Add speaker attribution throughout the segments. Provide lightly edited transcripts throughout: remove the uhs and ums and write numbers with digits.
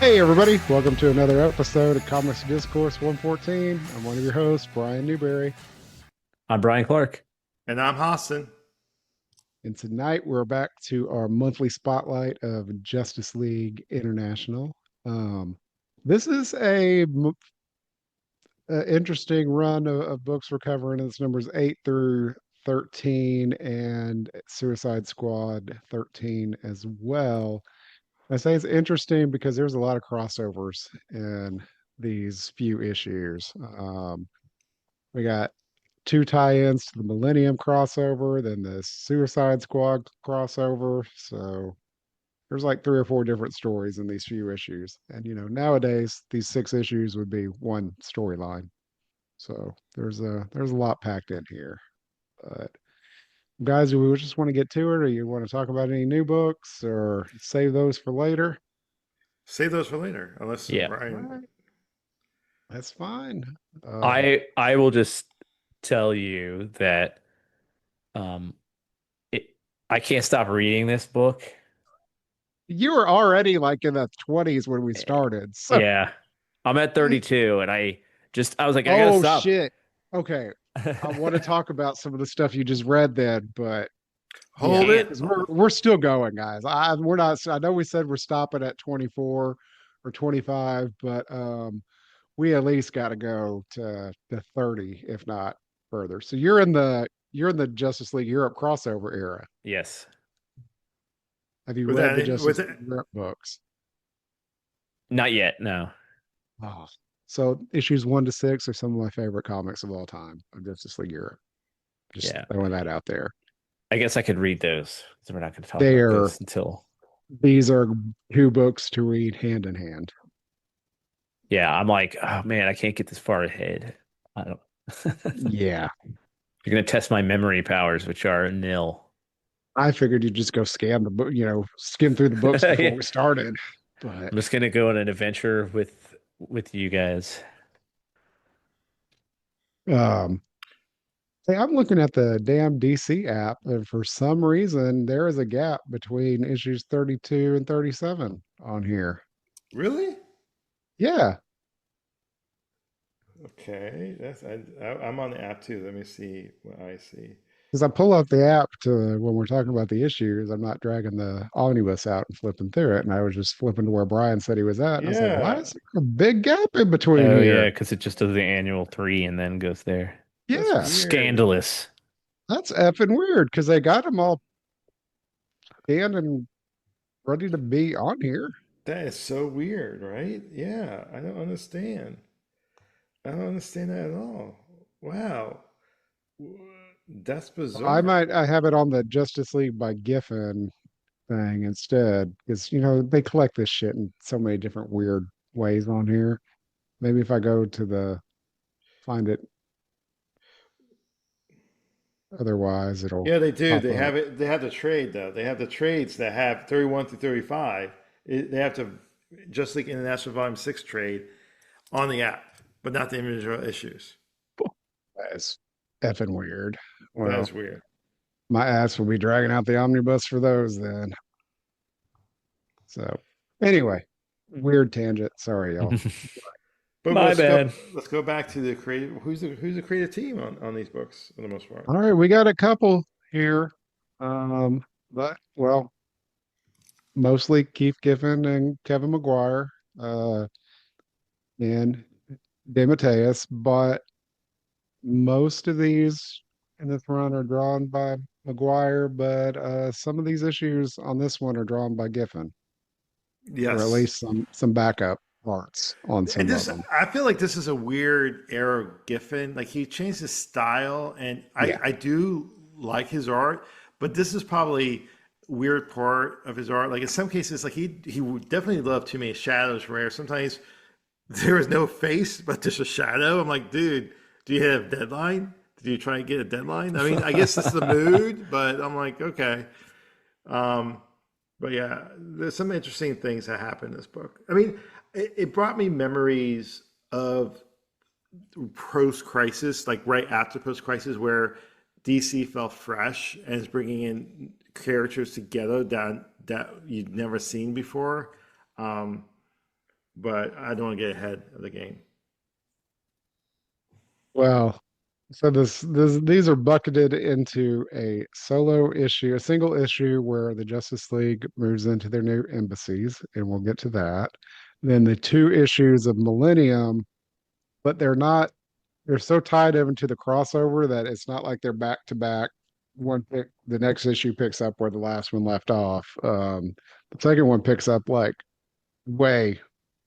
Speaker 1: Hey, everybody. Welcome to another episode of Comics Discourse 114. I'm one of your hosts, Brian Newberry.
Speaker 2: I'm Brian Clark.
Speaker 3: And I'm Hassan.
Speaker 1: And tonight we're back to our monthly spotlight of Justice League International. Um, this is a interesting run of books we're covering. It's numbers 8 through 13 and Suicide Squad 13 as well. I say it's interesting because there's a lot of crossovers in these few issues. We got two tie-ins to the Millennium crossover, then the Suicide Squad crossover. So there's like three or four different stories in these few issues. And nowadays these 6 issues would be one storyline. So there's a lot packed in here. But guys, do we just want to get to it, or you want to talk about any new books, or save those for later?
Speaker 3: Save those for later, unless
Speaker 2: Yeah.
Speaker 1: All
Speaker 3: Brian.
Speaker 1: right, that's fine.
Speaker 2: I will just tell you that um it I can't stop reading this book.
Speaker 1: You were already like in the 20s when we
Speaker 2: Eh,
Speaker 1: started. So,
Speaker 2: Yeah. I'm at 32 and I was like, I gotta
Speaker 1: oh
Speaker 2: stop.
Speaker 1: shit. Okay. I want to talk about some of the stuff you just read then, but
Speaker 3: Hold
Speaker 1: yeah,
Speaker 2: Can't.
Speaker 3: it.
Speaker 1: because we're still going, guys. We're not. I know we said we're stopping at 24 or 25, but we at least got to go to 30, if not further. So you're in the Justice League Europe crossover era.
Speaker 2: Yes.
Speaker 1: Have you
Speaker 3: With
Speaker 1: read the
Speaker 3: that, with
Speaker 1: Justice
Speaker 3: it,
Speaker 1: League Europe books?
Speaker 2: Not yet, no.
Speaker 1: Oh, so issues 1 to 6 are some of my favorite comics of all time of Justice League Europe. Just
Speaker 2: Yeah.
Speaker 1: throwing that out there.
Speaker 2: I guess I could read those. So we're not gonna talk
Speaker 1: They
Speaker 2: about
Speaker 1: are
Speaker 2: this until
Speaker 1: these are two books to read hand in hand.
Speaker 2: yeah, I'm like, oh man, I can't get this far ahead. I don't
Speaker 1: Yeah.
Speaker 2: You're gonna test my memory powers, which are nil.
Speaker 1: I figured you'd just go scan the book, skim through the books before
Speaker 2: Yeah.
Speaker 1: we started. But
Speaker 2: I'm just gonna go on an adventure with you guys.
Speaker 1: um hey, I'm looking at the damn DC app, and for some reason there is a gap between issues 32 and 37 on here.
Speaker 3: really?
Speaker 1: Yeah,
Speaker 3: Okay, I'm on the app too. Let me see what I see.
Speaker 1: because I pull up the app to when we're talking about the issues, I'm not dragging the omnibus out and flipping through it. And I was just flipping to where Brian said he was at. And I was like, why
Speaker 3: Yeah,
Speaker 1: is there a big gap in between
Speaker 2: Oh
Speaker 1: here?
Speaker 2: yeah, because it just does the annual 3 and then goes there.
Speaker 3: that's
Speaker 1: Yeah,
Speaker 3: weird.
Speaker 2: Scandalous.
Speaker 1: that's effing weird because they got them all scanned and ready to be on here.
Speaker 3: That is so weird, right? Yeah, I don't understand. I don't understand that at all. Wow, that's bizarre.
Speaker 1: I have it on the Justice League by Giffen thing instead because, they collect this shit in so many different weird ways on here. Maybe if I go to find it otherwise, it'll
Speaker 3: Yeah, they do.
Speaker 1: pop
Speaker 3: They
Speaker 1: up.
Speaker 3: have it. They have the trade though. They have the trades that have 31 through 35. They have to just like International Volume 6 trade on the app, but not the individual issues.
Speaker 1: That's effing weird.
Speaker 3: That
Speaker 1: Well,
Speaker 3: is weird.
Speaker 1: my ass will be dragging out the omnibus for those then. So, anyway, weird tangent. Sorry, y'all.
Speaker 3: But
Speaker 2: My bad.
Speaker 3: let's go back to the creative. Who's the creative team on these books for the most part?
Speaker 1: All right, we got a couple here. But well, mostly Keith Giffen and Kevin Maguire, and DeMatteis, but most of these in this run are drawn by Maguire, but some of these issues on this one are drawn by Giffen, or at
Speaker 3: Yes,
Speaker 1: least some backup parts on
Speaker 3: and
Speaker 1: some of
Speaker 3: this
Speaker 1: them.
Speaker 3: I feel like this is a weird era of Giffen. Like he changed his style, and I
Speaker 1: Yeah.
Speaker 3: I do like his art, but this is probably weird part of his art. Like in some cases, like he would definitely love too many shadows. Where sometimes there is no face, but there's a shadow. I'm like, dude, do you have a deadline? Did you try and get a deadline? I mean, I guess it's the mood, but I'm like, okay. Um, but yeah, there's some interesting things that happen in this book. I mean, it brought me memories of post crisis, like right after post crisis, where DC felt fresh and is bringing in characters together that you'd never seen before. Um, but I don't want to get ahead of the game.
Speaker 1: Well, so these are bucketed into a solo issue, a single issue where the Justice League moves into their new embassies, and we'll get to that. Then the two issues of Millennium, but they're so tied into the crossover that it's not like they're back to back. The next issue picks up where the last one left off. The second one picks up like way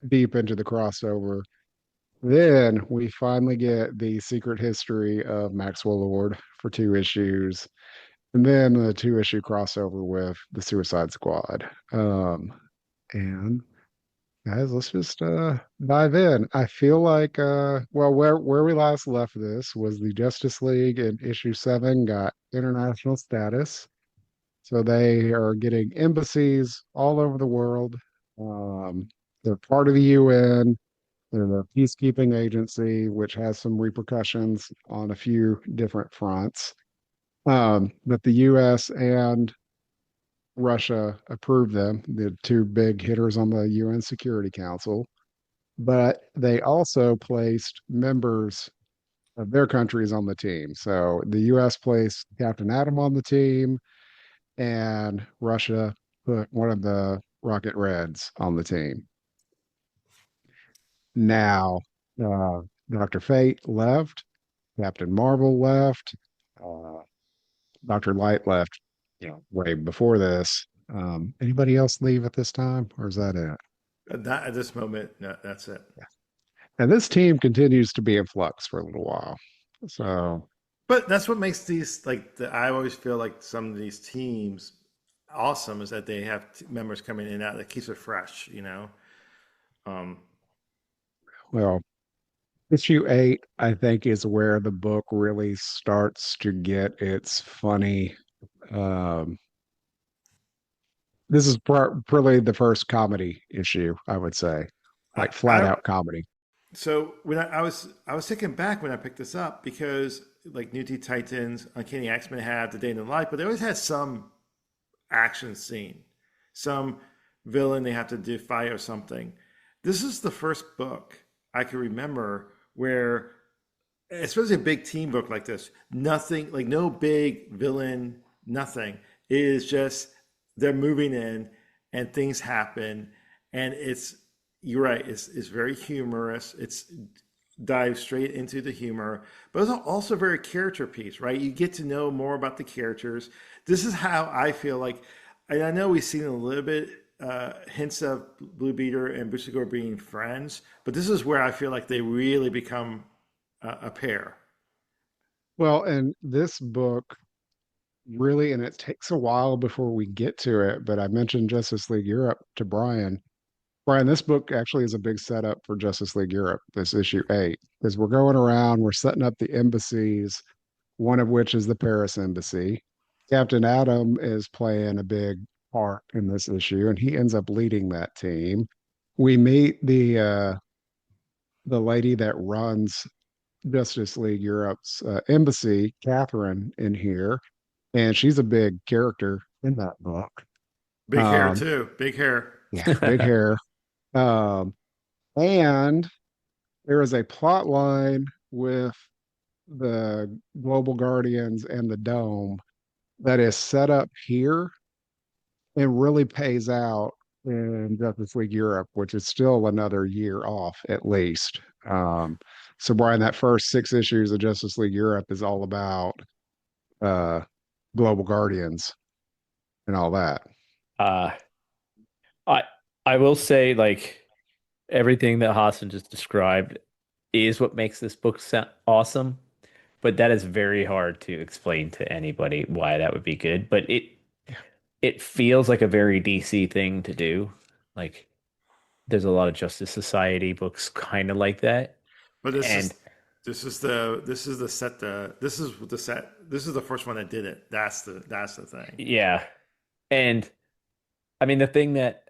Speaker 1: deep into the crossover. Then we finally get the secret history of Maxwell Lord for two issues, and then the two-issue crossover with the Suicide Squad. And guys, let's just dive in. I feel like well, where we last left this was the Justice League in issue 7 got international status. So they are getting embassies all over the world. They're part of the UN. They're the peacekeeping agency, which has some repercussions on a few different fronts. But the US and Russia approved them, the two big hitters on the UN Security Council. But they also placed members of their countries on the team. So the US placed Captain Atom on the team, and Russia put one of the Rocket Reds on the team. Now, uh, Dr. Fate left, Captain Marvel left, uh, Dr. Light left, way before this. Anybody else leave at this time, or is that it?
Speaker 3: Not at this moment. No, that's it.
Speaker 1: Yeah. And this team continues to be in flux for a little while. So,
Speaker 3: But that's what makes these I always feel like some of these teams awesome is that they have members coming in and out that keeps it fresh. Um,
Speaker 1: well, issue 8, I think, is where the book really starts to get its funny. Um, this is probably the first comedy issue, I would say,
Speaker 3: I,
Speaker 1: like flat
Speaker 3: I
Speaker 1: out comedy.
Speaker 3: so when I was taken back when I picked this up because like New Teen Titans, Uncanny X-Men had the Day in the Life, but they always had some action scene, some villain they have to defy or something. This is the first book I can remember where, especially a big team book like this, nothing, like no big villain, nothing. It is just they're moving in and things happen. And you're right, it's very humorous. It's dives straight into the humor, but it's also very character piece, right? You get to know more about the characters. This is how I feel like, and I know we've seen a little bit hints of Blue Beater and Boucicaut being friends, but this is where I feel like they really become a pair.
Speaker 1: Well, and this book really, and it takes a while before we get to it, but I mentioned Justice League Europe to Brian. Brian, this book actually is a big setup for Justice League Europe, this issue 8, because we're going around, we're setting up the embassies, one of which is the Paris embassy. Captain Atom is playing a big part in this issue, and he ends up leading that team. We meet the lady that runs Justice League Europe's embassy, Catherine, in here, and she's a big character in that book.
Speaker 3: Big hair
Speaker 1: Um,
Speaker 3: too, big hair.
Speaker 1: yeah, big hair. Um, and there is a plot line with the Global Guardians and the Dome that is set up here and really pays out in Justice League Europe, which is still another year off at least. So Brian, that first 6 issues of Justice League Europe is all about uh, Global Guardians and all that.
Speaker 2: Uh, I I will say like everything that Hassan just described is what makes this book sound awesome, but that is very hard to explain to anybody why that would be good. But it feels like a very DC thing to do. Like there's a lot of Justice Society books kind of like that.
Speaker 3: But this
Speaker 2: And
Speaker 3: is this is the set this is the set this is the first one that did it. That's the thing.
Speaker 2: yeah. And I mean the thing that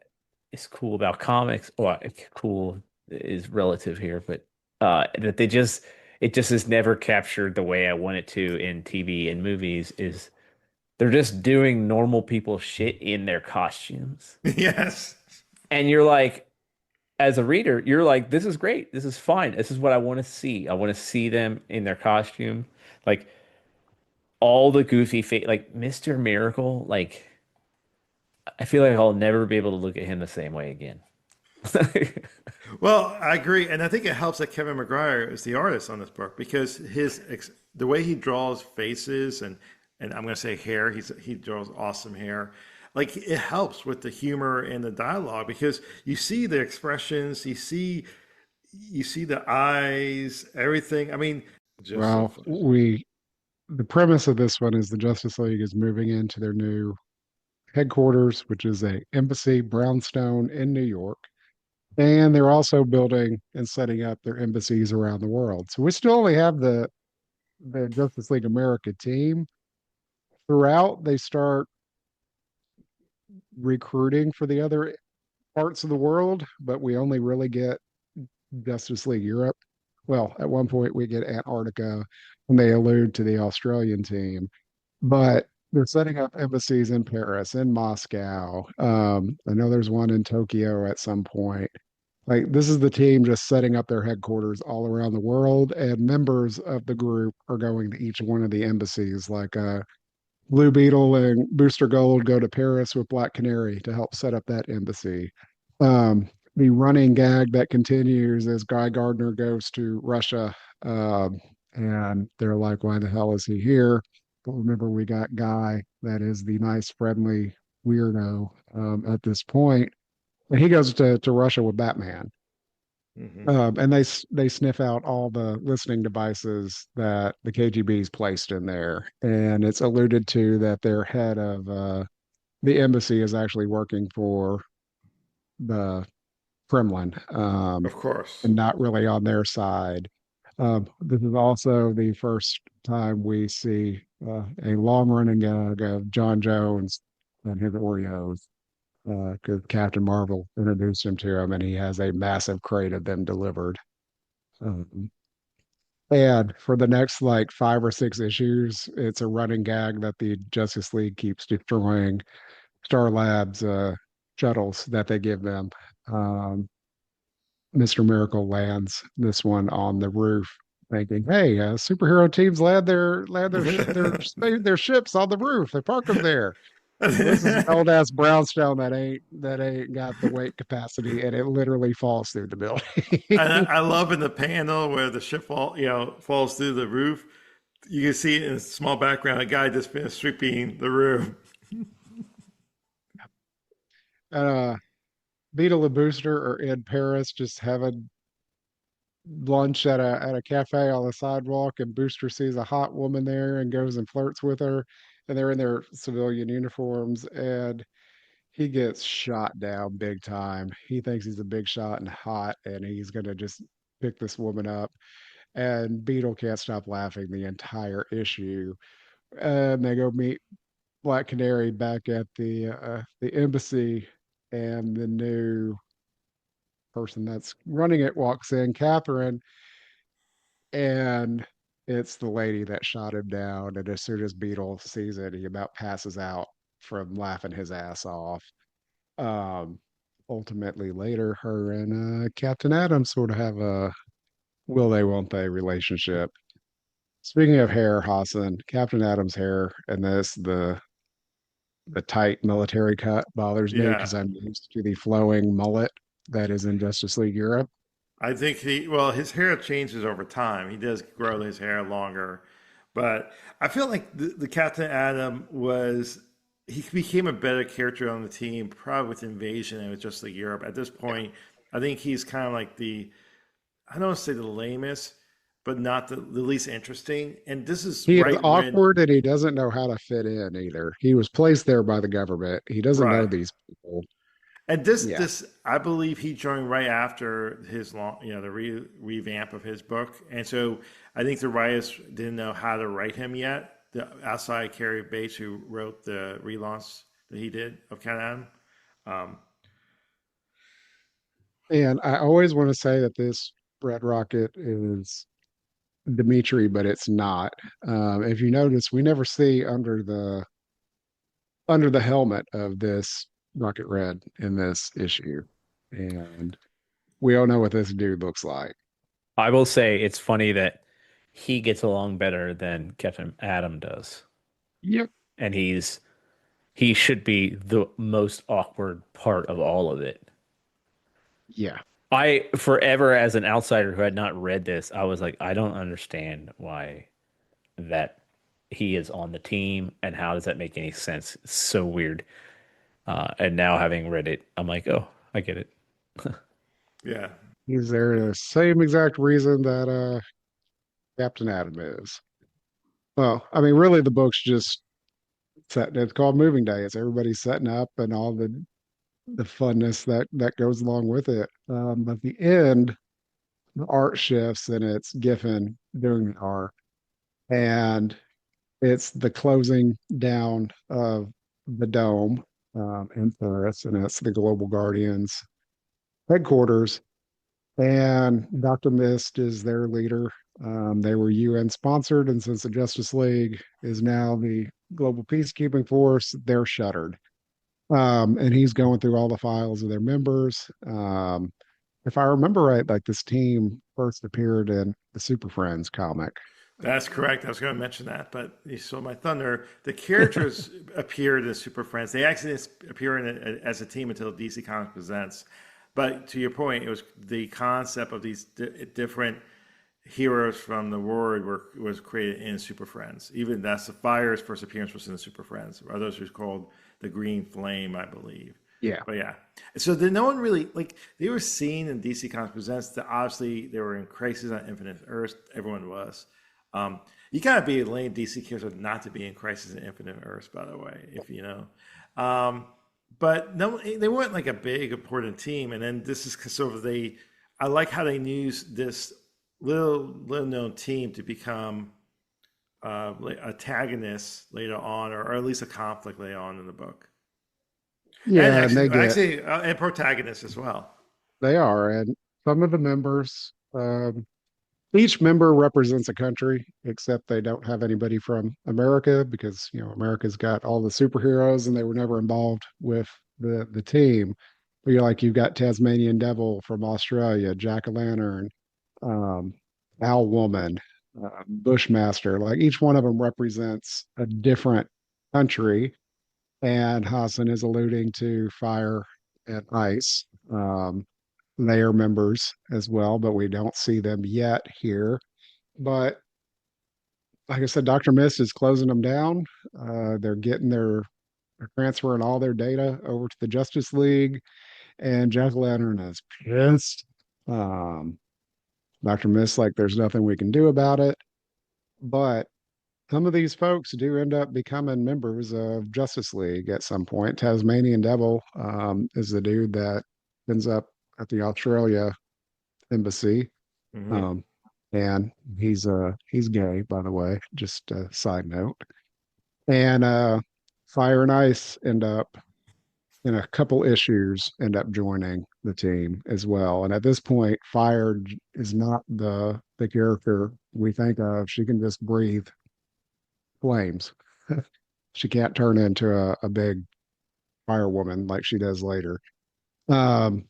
Speaker 2: is cool about comics, or cool is relative here, but that it just is never captured the way I want it to in TV and movies is they're just doing normal people shit in their costumes.
Speaker 3: Yes.
Speaker 2: And you're like, as a reader, you're like, this is great. This is fine. This is what I want to see. I want to see them in their costume. Like all the goofy face, like Mr. Miracle, like I feel like I'll never be able to look at him the same way again.
Speaker 3: Well, I agree, and I think it helps that Kevin Maguire is the artist on this book because the way he draws faces and I'm going to say hair. He draws awesome hair. Like it helps with the humor and the dialogue because you see the expressions, you see the eyes, everything. I mean, just so
Speaker 1: Well,
Speaker 3: fun.
Speaker 1: the premise of this one is the Justice League is moving into their new headquarters, which is a embassy, brownstone in New York. And they're also building and setting up their embassies around the world. So we still only have the Justice League America team. Throughout, they start recruiting for the other parts of the world, but we only really get Justice League Europe. Well, at one point we get Antarctica when they allude to the Australian team, but they're setting up embassies in Paris, in Moscow. I know there's one in Tokyo at some point. Like this is the team just setting up their headquarters all around the world, and members of the group are going to each one of the embassies. Like Blue Beetle and Booster Gold go to Paris with Black Canary to help set up that embassy. The running gag that continues is Guy Gardner goes to Russia, and they're like, "Why the hell is he here?" But remember, we got Guy, that is the nice, friendly weirdo at this point, and he goes to Russia with Batman.
Speaker 3: Hmm.
Speaker 1: And they sniff out all the listening devices that the KGB's placed in there, and it's alluded to that their head of the embassy is actually working for the Kremlin,
Speaker 3: Of course.
Speaker 1: and not really on their side. This is also the first time we see a long-running gag of John Jones and his Oreos, because Captain Marvel introduced him to him, and he has a massive crate of them delivered. Um, and for the next like 5 or 6 issues, it's a running gag that the Justice League keeps destroying Star Labs shuttles that they give them. Um, Mr. Miracle lands this one on the roof, thinking, "Hey, superhero teams land their ships on the roof. They park them there." Well, this is an old ass brownstone that ain't got the weight capacity, and it literally falls through the
Speaker 3: And
Speaker 1: building.
Speaker 3: I love in the panel where the ship falls through the roof. You can see in a small background a guy just been sweeping the room.
Speaker 1: uh, Beetle and Booster are in Paris, just having lunch at a cafe on the sidewalk, and Booster sees a hot woman there and goes and flirts with her, and they're in their civilian uniforms, and he gets shot down big time. He thinks he's a big shot and hot, and he's gonna just pick this woman up. And Beetle can't stop laughing the entire issue. And they go meet Black Canary back at the embassy, and the new person that's running it walks in, Catherine, and it's the lady that shot him down. And as soon as Beetle sees it, he about passes out from laughing his ass off. Um, Ultimately, later, her and Captain Adam sort of have a will they, won't they relationship. Speaking of hair, Hassan, Captain Adam's hair and the tight military cut bothers me
Speaker 3: Yeah.
Speaker 1: because I'm used to the flowing mullet that is in Justice League Europe.
Speaker 3: I think his hair changes over time. He does grow his hair longer. But I feel like the Captain Adam he became a better character on the team, probably with Invasion and with just like Europe. At this
Speaker 1: Yeah.
Speaker 3: point, I think he's kind of like I don't want to say the lamest, but not the least interesting. And this is
Speaker 1: He is
Speaker 3: right when,
Speaker 1: awkward and he doesn't know how to fit in either. He was placed there by the government. He doesn't know
Speaker 3: right.
Speaker 1: these people.
Speaker 3: And this,
Speaker 1: Yeah.
Speaker 3: this, I believe he joined right after his the revamp of his book, and so I think the writers didn't know how to write him yet. Outside Carrie Bates, who wrote the relaunch that he did of Cat Adam. Um,
Speaker 1: And I always want to say that this Red Rocket is Dimitri, but it's not. If you notice, we never see under the helmet of this Rocket Red in this issue. And we all know what this dude looks like.
Speaker 2: I will say it's funny that he gets along better than Captain Adam does.
Speaker 1: Yep.
Speaker 2: And he should be the most awkward part of all of it.
Speaker 1: Yeah.
Speaker 2: I forever as an outsider who had not read this, I was like, I don't understand why that he is on the team and how does that make any sense? It's so weird. And now having read it, I'm like, oh, I get it.
Speaker 3: Yeah.
Speaker 1: He's there the same exact reason that Captain Adam is. Well, I mean, really, the book's just set. It's called Moving Day. It's everybody setting up and all the funness that goes along with it. At the end, the art shifts and it's Giffen doing the art, and it's the closing down of the dome in Paris, and it's the Global Guardians headquarters. And Dr. Mist is their leader. They were UN sponsored, and since the Justice League is now the global peacekeeping force, they're shuttered. And he's going through all the files of their members. If I remember right, like this team first appeared in the Super Friends comic.
Speaker 3: That's correct. I was going to mention that, but you stole my thunder. The characters appeared as Super Friends. They actually didn't appear in it as a team until DC Comics Presents. But to your point, it was the concept of these different heroes from the Word was created in Super Friends. Even that's the Fire's first appearance was in the Super Friends. Others who's called the Green Flame, I believe.
Speaker 1: Yeah.
Speaker 3: But yeah. So then no one really, like, they were seen in DC Comics Presents that obviously they were in Crisis on Infinite Earth. Everyone was. You gotta be a lame DC character not to be in Crisis on Infinite Earth, by the way, if you know. But no, they weren't like a big important team. And then this is sort of I like how they used this little known team to become antagonists later on, or at least a conflict later on in the book.
Speaker 1: Yeah,
Speaker 3: and
Speaker 1: and
Speaker 3: and protagonists as well.
Speaker 1: they are. And some of the members, each member represents a country, except they don't have anybody from America because, America's got all the superheroes and they were never involved with the team. But you've got Tasmanian Devil from Australia, Jack-o'-lantern, um, Owl Woman, Bushmaster. Like each one of them represents a different country. And Hassan is alluding to fire and ice. They are members as well, but we don't see them yet here. But like I said, Dr. Mist is closing them down. They're they're transferring all their data over to the Justice League, and Jack Lantern is pissed. Um, Dr. Mist, like, there's nothing we can do about it. But some of these folks do end up becoming members of Justice League at some point. Tasmanian Devil is the dude that ends up at the Australia embassy.
Speaker 3: Mm-hmm.
Speaker 1: And he's gay, by the way, just a side note. And Fire and Ice end up in a couple issues end up joining the team as well. And at this point, Fire is not the character we think of. She can just breathe flames. She can't turn into a big fire woman like she does later. Um,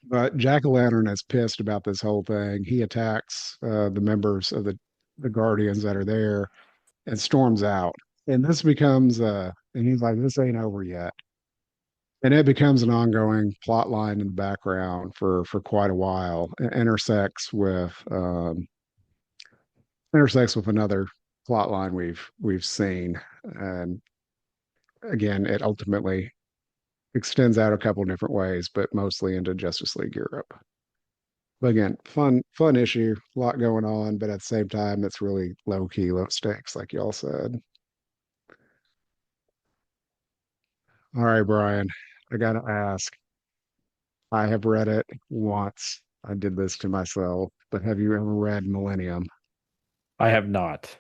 Speaker 1: but Jack-o'-lantern is pissed about this whole thing. He attacks the members of the Guardians that are there and storms out. And this becomes and he's like, this ain't over yet. And it becomes an ongoing plot line in the background for quite a while. It intersects with another plot line we've seen. And again, it ultimately extends out a couple of different ways, but mostly into Justice League Europe. But again, fun issue, a lot going on, but at the same time, it's really low key, low stakes, like y'all said. All right, Brian, I gotta ask. I have read it once. I did this to myself, but have you ever read Millennium?
Speaker 2: I have not.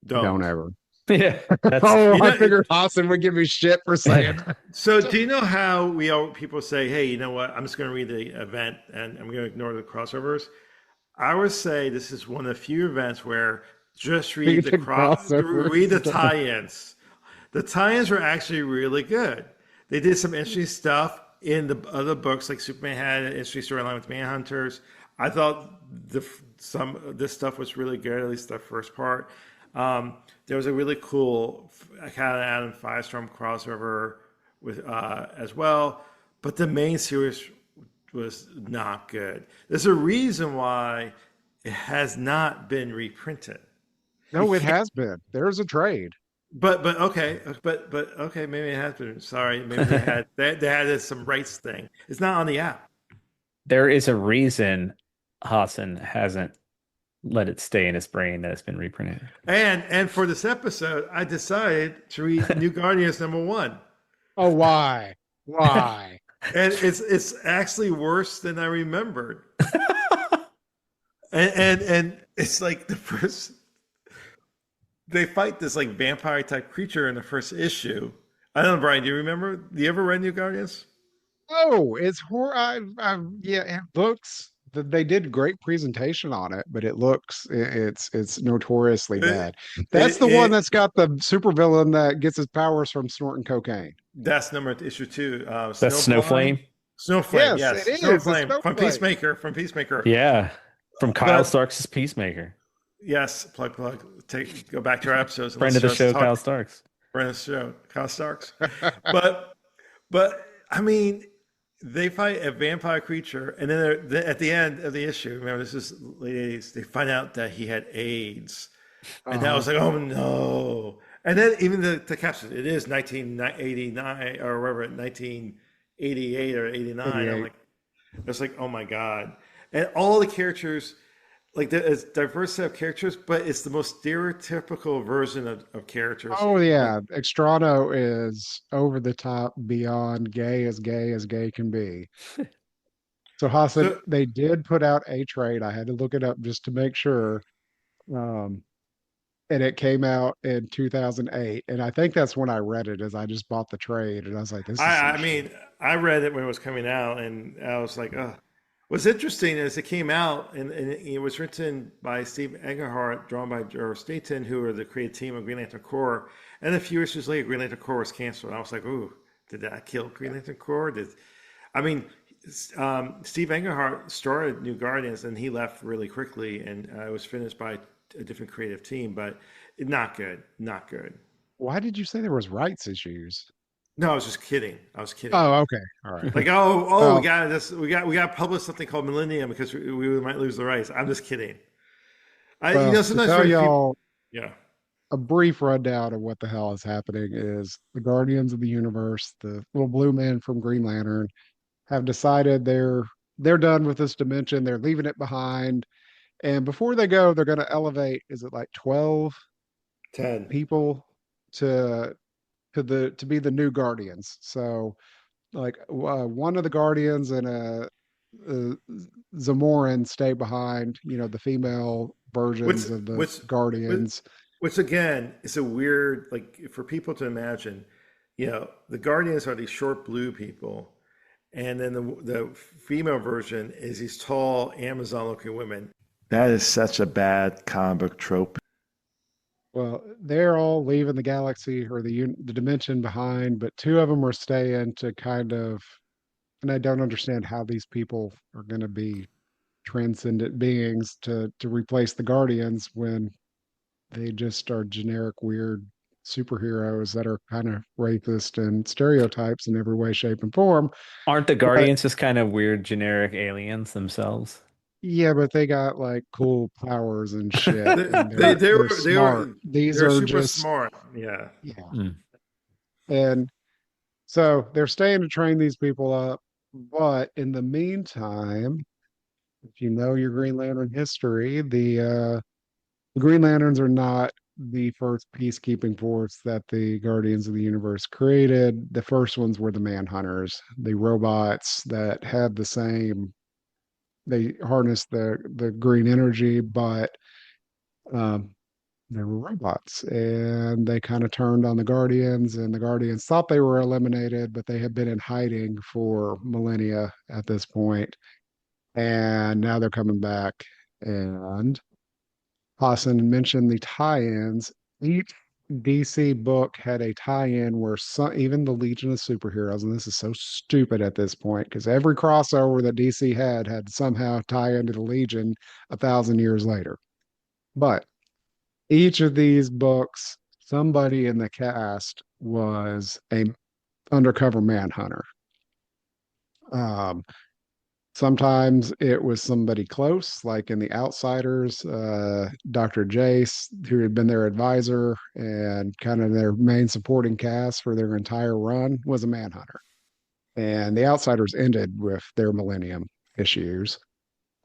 Speaker 1: Don't ever.
Speaker 2: Yeah, that's
Speaker 1: Oh, I figured Austin would give me shit for saying that.
Speaker 3: So do you know how people say, hey, you know what? I'm just going to read the event and I'm going to ignore the crossovers. I would say this is one of the few events where just read read the tie-ins. The tie-ins were actually really good. They did some interesting stuff. in the other books, like Superman had an interesting storyline with Manhunters. I thought some of this stuff was really good, at least the first part. There was a really cool kind of Adam Firestorm crossover with as well, but the main series was not good. There's a reason why it has not been reprinted. You
Speaker 1: No, it
Speaker 3: can't,
Speaker 1: has been. There's a trade.
Speaker 3: but okay, maybe it has been. Sorry, maybe they had some rights thing. It's not on the app.
Speaker 2: There is a reason Hassan hasn't let it stay in his brain that it's been reprinted.
Speaker 3: And for this episode, I decided to read New Guardians #1,
Speaker 1: Oh, why? Why?
Speaker 3: and it's actually worse than I remembered. And it's like the first they fight this like vampire type creature in the first issue. I don't know, Brian. Do you remember? Do you ever read New Guardians?
Speaker 1: Oh, it's horror. Yeah, it looks. They did great presentation on it, but it looks it's notoriously
Speaker 3: It,
Speaker 1: bad. That's
Speaker 3: it,
Speaker 1: the one
Speaker 3: it
Speaker 1: that's got the supervillain that gets his powers from snorting cocaine.
Speaker 3: that's number issue 2.
Speaker 2: That's
Speaker 3: Snowblind,
Speaker 2: Snowflame.
Speaker 3: Snowflame,
Speaker 1: Yes,
Speaker 3: yes,
Speaker 1: it is. It's
Speaker 3: Snowflame from
Speaker 1: Snowflake.
Speaker 3: Peacemaker, from Peacemaker.
Speaker 2: Yeah. From Kyle
Speaker 3: But
Speaker 2: Starks' Peacemaker.
Speaker 3: yes, plug. Go back to our episodes and
Speaker 2: Friend
Speaker 3: let's
Speaker 2: of the
Speaker 3: just
Speaker 2: show,
Speaker 3: talk.
Speaker 2: Kyle Starks.
Speaker 3: Friend of the show, Kyle Starks. But but I mean, they fight a vampire creature, and then at the end of the issue, remember this is late '80s. They find out that he had AIDS, and that
Speaker 1: Uh-huh.
Speaker 3: was like, oh no. And then even the caption, it is 1989 or whatever, 1988 or '89. I'm
Speaker 1: 88.
Speaker 3: like, it's like, oh my god. And all the characters, like there's diverse set of characters, but it's the most stereotypical version of characters.
Speaker 1: Oh
Speaker 3: Like,
Speaker 1: yeah, Extrano is over the top, beyond gay as gay can be. So Hassan,
Speaker 3: so
Speaker 1: they did put out a trade. I had to look it up just to make sure. Um, and it came out in 2008. And I think that's when I read it, as I just bought the trade, and I was like, this is some
Speaker 3: I
Speaker 1: shit.
Speaker 3: mean, I read it when it was coming out, and I was like, oh. What's interesting is it came out, and it was written by Steve Englehart, drawn by Joe Staten, who are the creative team of Green Lantern Corps. And a few issues later, Green Lantern Corps was canceled. I was like, ooh, did that kill Green Lantern Corps? I mean, Steve Englehart started New Guardians, and he left really quickly, and it was finished by a different creative team, but not good, not good.
Speaker 1: Why did you say there was rights issues?
Speaker 3: No, I was just kidding. I was kidding.
Speaker 1: Oh, okay. All right.
Speaker 3: Like, oh, we
Speaker 1: Well,
Speaker 3: got this. We got to publish something called Millennium because we might lose the rights. I'm just kidding.
Speaker 1: to
Speaker 3: Sometimes
Speaker 1: tell
Speaker 3: for people,
Speaker 1: y'all
Speaker 3: yeah.
Speaker 1: a brief rundown of what the hell is happening is the Guardians of the Universe, the little blue men from Green Lantern, have decided they're done with this dimension. They're leaving it behind. And before they go, they're going to elevate, is it like 12
Speaker 3: 10.
Speaker 1: people to to be the new Guardians. So like one of the Guardians and a Zamoran stay behind, the female
Speaker 3: Which,
Speaker 1: versions of the
Speaker 3: which, which,
Speaker 1: Guardians.
Speaker 3: which again is a weird, like, for people to imagine, the Guardians are these short blue people, and then the female version is these tall Amazon-looking women. That is such a bad comic book trope.
Speaker 1: Well, they're all leaving the galaxy or the dimension behind, but two of them are staying to kind of, and I don't understand how these people are going to be transcendent beings to replace the Guardians when they just are generic, weird superheroes that are kind of racist and stereotypes in every way, shape, and form.
Speaker 2: Aren't the
Speaker 1: But
Speaker 2: Guardians just kind of weird generic aliens themselves?
Speaker 1: yeah, but they got like cool powers and shit,
Speaker 3: They
Speaker 1: and
Speaker 3: they, they
Speaker 1: they're
Speaker 3: were they
Speaker 1: smart.
Speaker 3: were
Speaker 1: These
Speaker 3: they're
Speaker 1: are
Speaker 3: super
Speaker 1: just
Speaker 3: smart. Yeah.
Speaker 1: yeah,
Speaker 2: Mm.
Speaker 1: and so they're staying to train these people up. But in the meantime, if you know your Green Lantern history, the Green Lanterns are not the first peacekeeping force that the Guardians of the Universe created. The first ones were the Manhunters, the robots that had the same. They harnessed the green energy, but um, they were robots, and they kind of turned on the Guardians, and the Guardians thought they were eliminated, but they had been in hiding for millennia at this point, and now they're coming back. And Hassan mentioned the tie-ins. Each DC book had a tie-in where some, even the Legion of Superheroes, and this is so stupid at this point because every crossover that DC had somehow tie into the Legion 1,000 years later. But each of these books, somebody in the cast was a undercover manhunter. Um, Sometimes it was somebody close, like in The Outsiders, Dr. Jace, who had been their advisor and kind of their main supporting cast for their entire run, was a manhunter. And The Outsiders ended with their Millennium issues.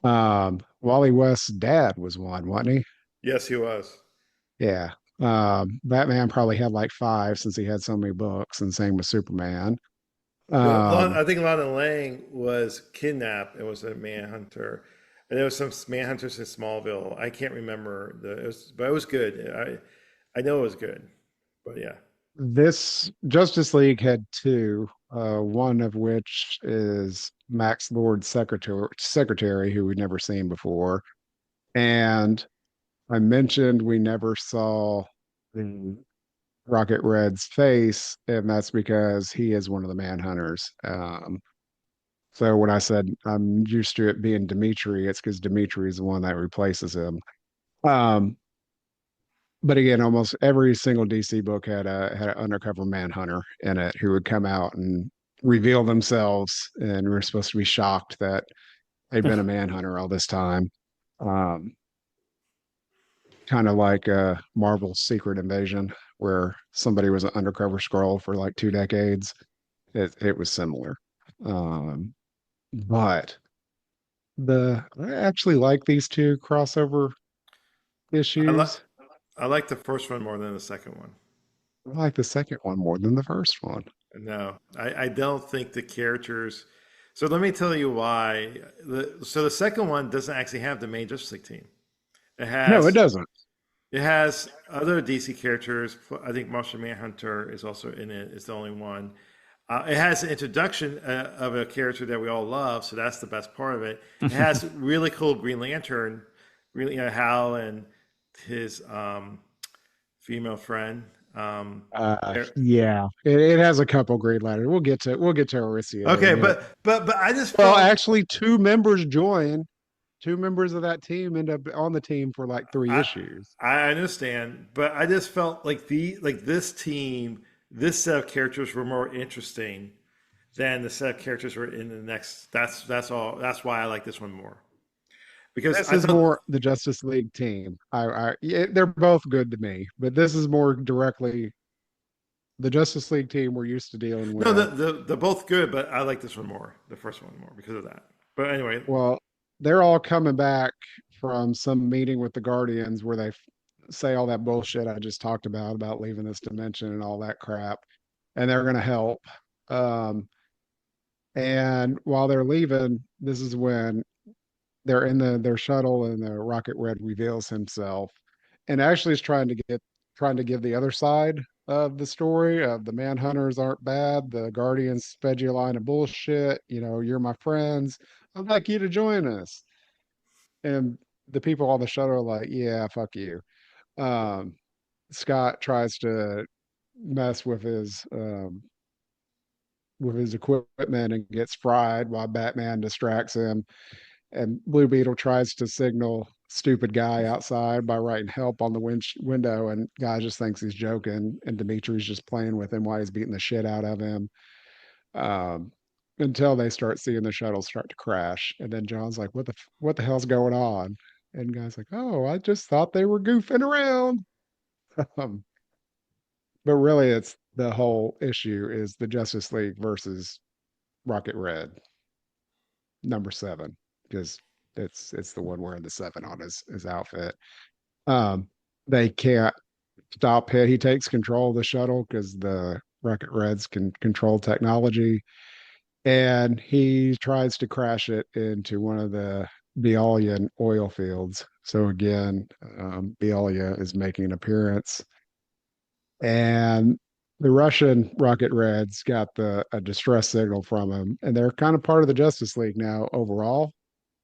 Speaker 1: Wally West's dad was one, wasn't he?
Speaker 3: Yes, he was.
Speaker 1: Yeah. Batman probably had like five since he had so many books, and same with Superman. Um,
Speaker 3: I think Lana Lang was kidnapped and was a manhunter. And there was some manhunters in Smallville. I can't remember but it was good. I know it was good. But yeah.
Speaker 1: this Justice League had two, one of which is Max Lord's secretary, who we'd never seen before. And I mentioned we never saw the Rocket Red's face, and that's because he is one of the Manhunters. So when I said I'm used to it being Dimitri, it's because Dimitri is the one that replaces him. Um, but again, almost every single DC book had an undercover manhunter in it who would come out and reveal themselves, and we're supposed to be shocked that they'd been a manhunter all this time. Um, Kind of like Marvel's Secret Invasion, where somebody was an undercover scroll for like 2 decades. It was similar. Um, but I actually like these two crossover
Speaker 3: I like
Speaker 1: issues.
Speaker 3: I like the first one more than the second one.
Speaker 1: I like the second one more than the first one.
Speaker 3: No, I don't think the characters. So let me tell you why. So the second one doesn't actually have the main Justice League team. It
Speaker 1: No, it
Speaker 3: has
Speaker 1: doesn't.
Speaker 3: it has other DC characters. I think Martian Manhunter is also in it. It's the only one. It has an introduction of a character that we all love, so that's the best part of it. It has really cool Green Lantern, really, Hal and his female friend.
Speaker 1: Yeah, it has a couple great letters. We'll get to Aricia in a
Speaker 3: Okay,
Speaker 1: bit.
Speaker 3: but I just
Speaker 1: Well,
Speaker 3: felt
Speaker 1: actually, two members join. Two members of that team end up on the team for like three
Speaker 3: I
Speaker 1: issues.
Speaker 3: I understand, but I just felt like this team, this set of characters were more interesting than the set of characters were in the next. That's all. That's why I like this one more because
Speaker 1: This
Speaker 3: I
Speaker 1: is
Speaker 3: thought
Speaker 1: more the Justice League team. Yeah, they're both good to me, but this is more directly the Justice League team we're used to dealing
Speaker 3: no,
Speaker 1: with.
Speaker 3: they're both good, but I like this one more, the first one more because of that. But anyway,
Speaker 1: Well, they're all coming back from some meeting with the Guardians where they say all that bullshit I just talked about leaving this dimension and all that crap, and they're going to help. Um, and while they're leaving, this is when they're in their shuttle, and the Rocket Red reveals himself, and actually is trying to give the other side of the story of the Manhunters aren't bad, the Guardians fed you a line of bullshit, you're my friends, I'd like you to join us. And the people on the shuttle are like, yeah, fuck you. um Scott tries to mess with his equipment and gets fried while Batman distracts him. And Blue Beetle tries to signal stupid guy outside by writing help on the window, and guy just thinks he's joking, and Dimitri's just playing with him while he's beating the shit out of him. Um, until they start seeing the shuttle start to crash, and then John's like, what the hell's going on?" And guy's like, "Oh, I just thought they were goofing around." um, but really, it's the whole issue is the Justice League versus Rocket Red, number seven, because it's the one wearing the seven on his outfit. Um, they can't stop him. He takes control of the shuttle because the Rocket Reds can control technology, and he tries to crash it into one of the Bialyan oil fields. So again, Bialya is making an appearance, and the Russian Rocket Reds got a distress signal from him, and they're kind of part of the Justice League now overall,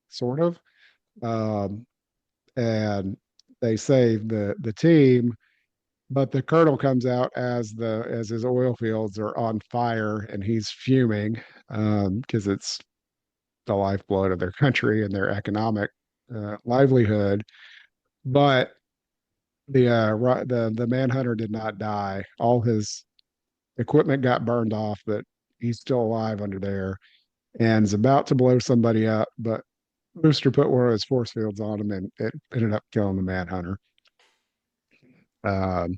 Speaker 1: sort of. Um, and they save the team, But the colonel comes out as his oil fields are on fire and he's fuming because it's the lifeblood of their country and their economic livelihood. But the manhunter did not die. All his equipment got burned off, but he's still alive under there and is about to blow somebody up. But Booster put one of his force fields on him, and it ended up killing the manhunter. Um,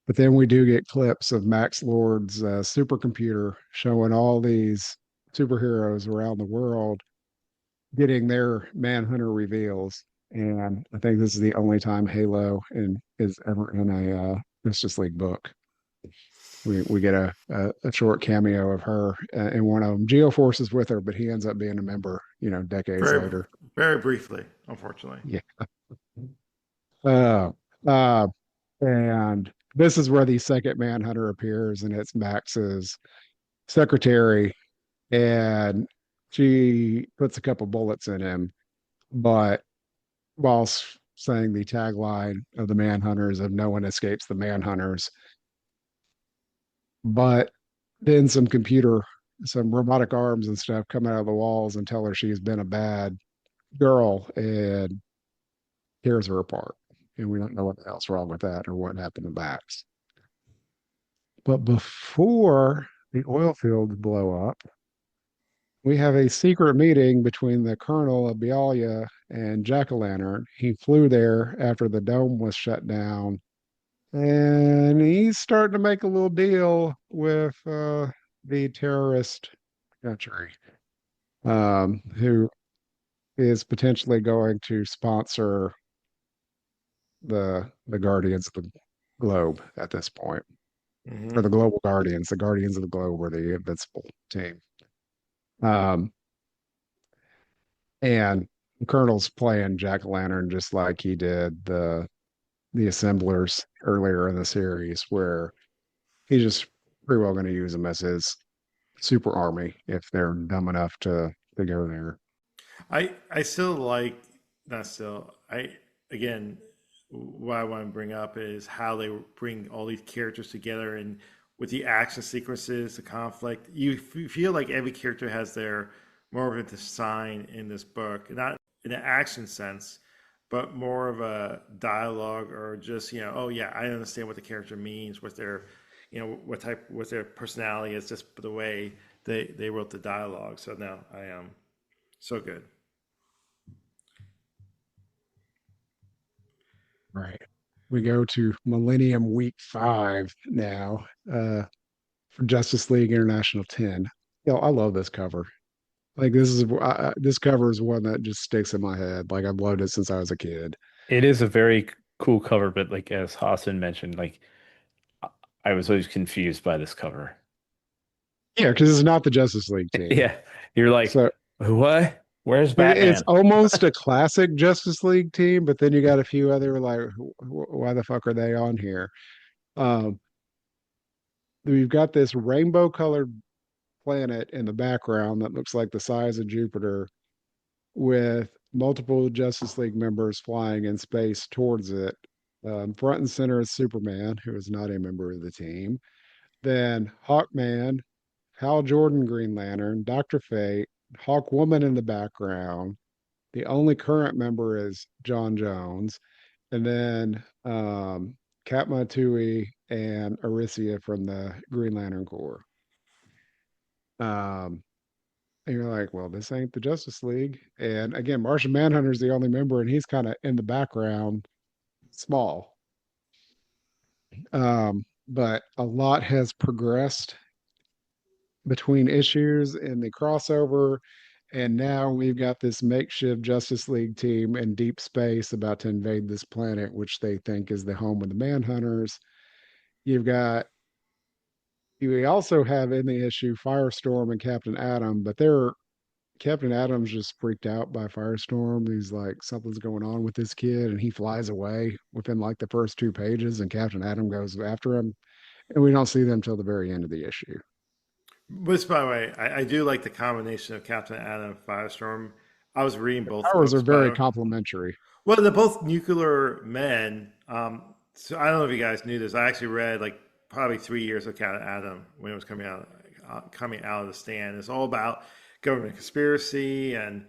Speaker 1: but then we do get clips of Max Lord's supercomputer showing all these superheroes around the world getting their manhunter reveals. And I think this is the only time is ever in a Justice League book. We get a short cameo of her in one of them. Geoforce is with her, but he ends up being a member, decades
Speaker 3: Very,
Speaker 1: later.
Speaker 3: very briefly, unfortunately.
Speaker 1: Yeah. Uh, uh, and this is where the second Manhunter appears, and it's Max's secretary, and she puts a couple bullets in him, but whilst saying the tagline of the Manhunters of "No one escapes the Manhunters," but then some robotic arms and stuff come out of the walls and tell her she's been a bad girl and tears her apart. And we don't know what the hell's wrong with that or what happened to Max. But before the oil fields blow up, we have a secret meeting between the Colonel of Bialia and Jack-o'-lantern. He flew there after the dome was shut down, and he's starting to make a little deal with the terrorist country, who is potentially going to sponsor the Guardians of the Globe at this point, or the Global Guardians. The Guardians of the Globe were the invincible team. And the Colonel's playing Jack-o'-lantern just like he did the assemblers earlier in the series, where he's just pretty well going to use them as his super army if they're dumb enough to go there.
Speaker 3: I still like, not still, again, what I want to bring up is how they bring all these characters together, and with the action sequences, the conflict, you feel like every character has their more of a design in this book, not in an action sense, but more of a dialogue, or just, oh yeah, I understand what the character means, what their, what their personality is, just the way they wrote the dialogue. So now I am so good.
Speaker 1: Right. We go to Millennium Week 5 now, for Justice League International 10. I love this cover. Like this cover is one that just sticks in my head. Like I've loved it since I was a kid.
Speaker 2: It is a very cool cover, but like as Hassan mentioned, like I was always confused by this cover.
Speaker 1: Yeah, because it's not the Justice League team.
Speaker 2: Yeah, you're like,
Speaker 1: So
Speaker 2: what? Where's
Speaker 1: it's
Speaker 2: Batman?
Speaker 1: almost a classic Justice League team, but then you got a few other like, why the fuck are they on here? Um, we've got this rainbow colored planet in the background that looks like the size of Jupiter, with multiple Justice League members flying in space towards it. Front and center is Superman, who is not a member of the team. Then Hawkman, Hal Jordan, Green Lantern, Dr. Fate, Hawkwoman in the background. The only current member is John Jones. And then Katma Tui and Aricia from the Green Lantern Corps. Um, and you're like, well, this ain't the Justice League. And again, Martian Manhunter's the only member, and he's kind of in the background, small. But a lot has progressed between issues in the crossover, and now we've got this makeshift Justice League team in deep space about to invade this planet, which they think is the home of the Manhunters. You've got we also have in the issue Firestorm and Captain Atom, but they're Captain Adam's just freaked out by Firestorm. He's like, something's going on with this kid, and he flies away within like the first 2 pages, and Captain Adam goes after him, and we don't see them till the very end of the issue.
Speaker 3: Which, by the way, I do like the combination of Captain Atom and Firestorm. I was reading both
Speaker 1: Powers are
Speaker 3: books, by the
Speaker 1: very
Speaker 3: way.
Speaker 1: complementary.
Speaker 3: Well, they're both nuclear men. So I don't know if you guys knew this. I actually read like probably 3 years of Cat Adam when it was coming out of the stand. It's all about government conspiracy and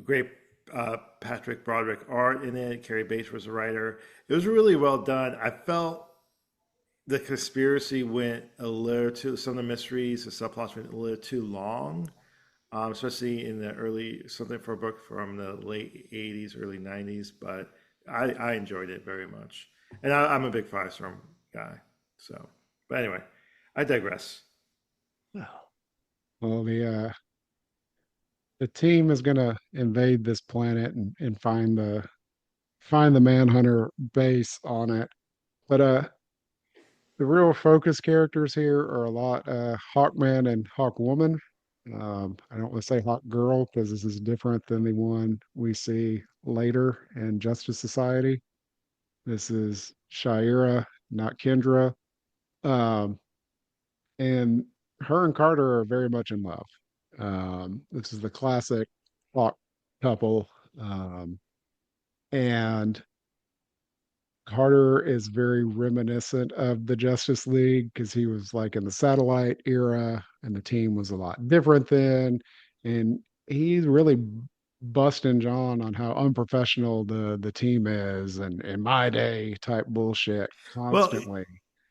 Speaker 3: great Patrick Broderick art in it. Carrie Bates was a writer. It was really well done. I felt the conspiracy went a little too. Some of the mysteries, the subplots went a little too long. Especially in the early something for a book from the late '80s, early '90s. But I enjoyed it very much, and I'm a big Firestorm guy. So, but anyway, I digress.
Speaker 1: Well, the team is gonna invade this planet and find the Manhunter base on it. But the real focus characters here are a lot Hawkman and Hawkwoman. I don't want to say Hawk Girl because this is different than the one we see later in Justice Society. This is Shaira, not Kendra. Um, and her and Carter are very much in love. This is the classic Hawk couple. And Carter is very reminiscent of the Justice League because he was like in the satellite era and the team was a lot different then. And he's really busting John on how unprofessional the team is and in my day type bullshit
Speaker 3: Well,
Speaker 1: constantly.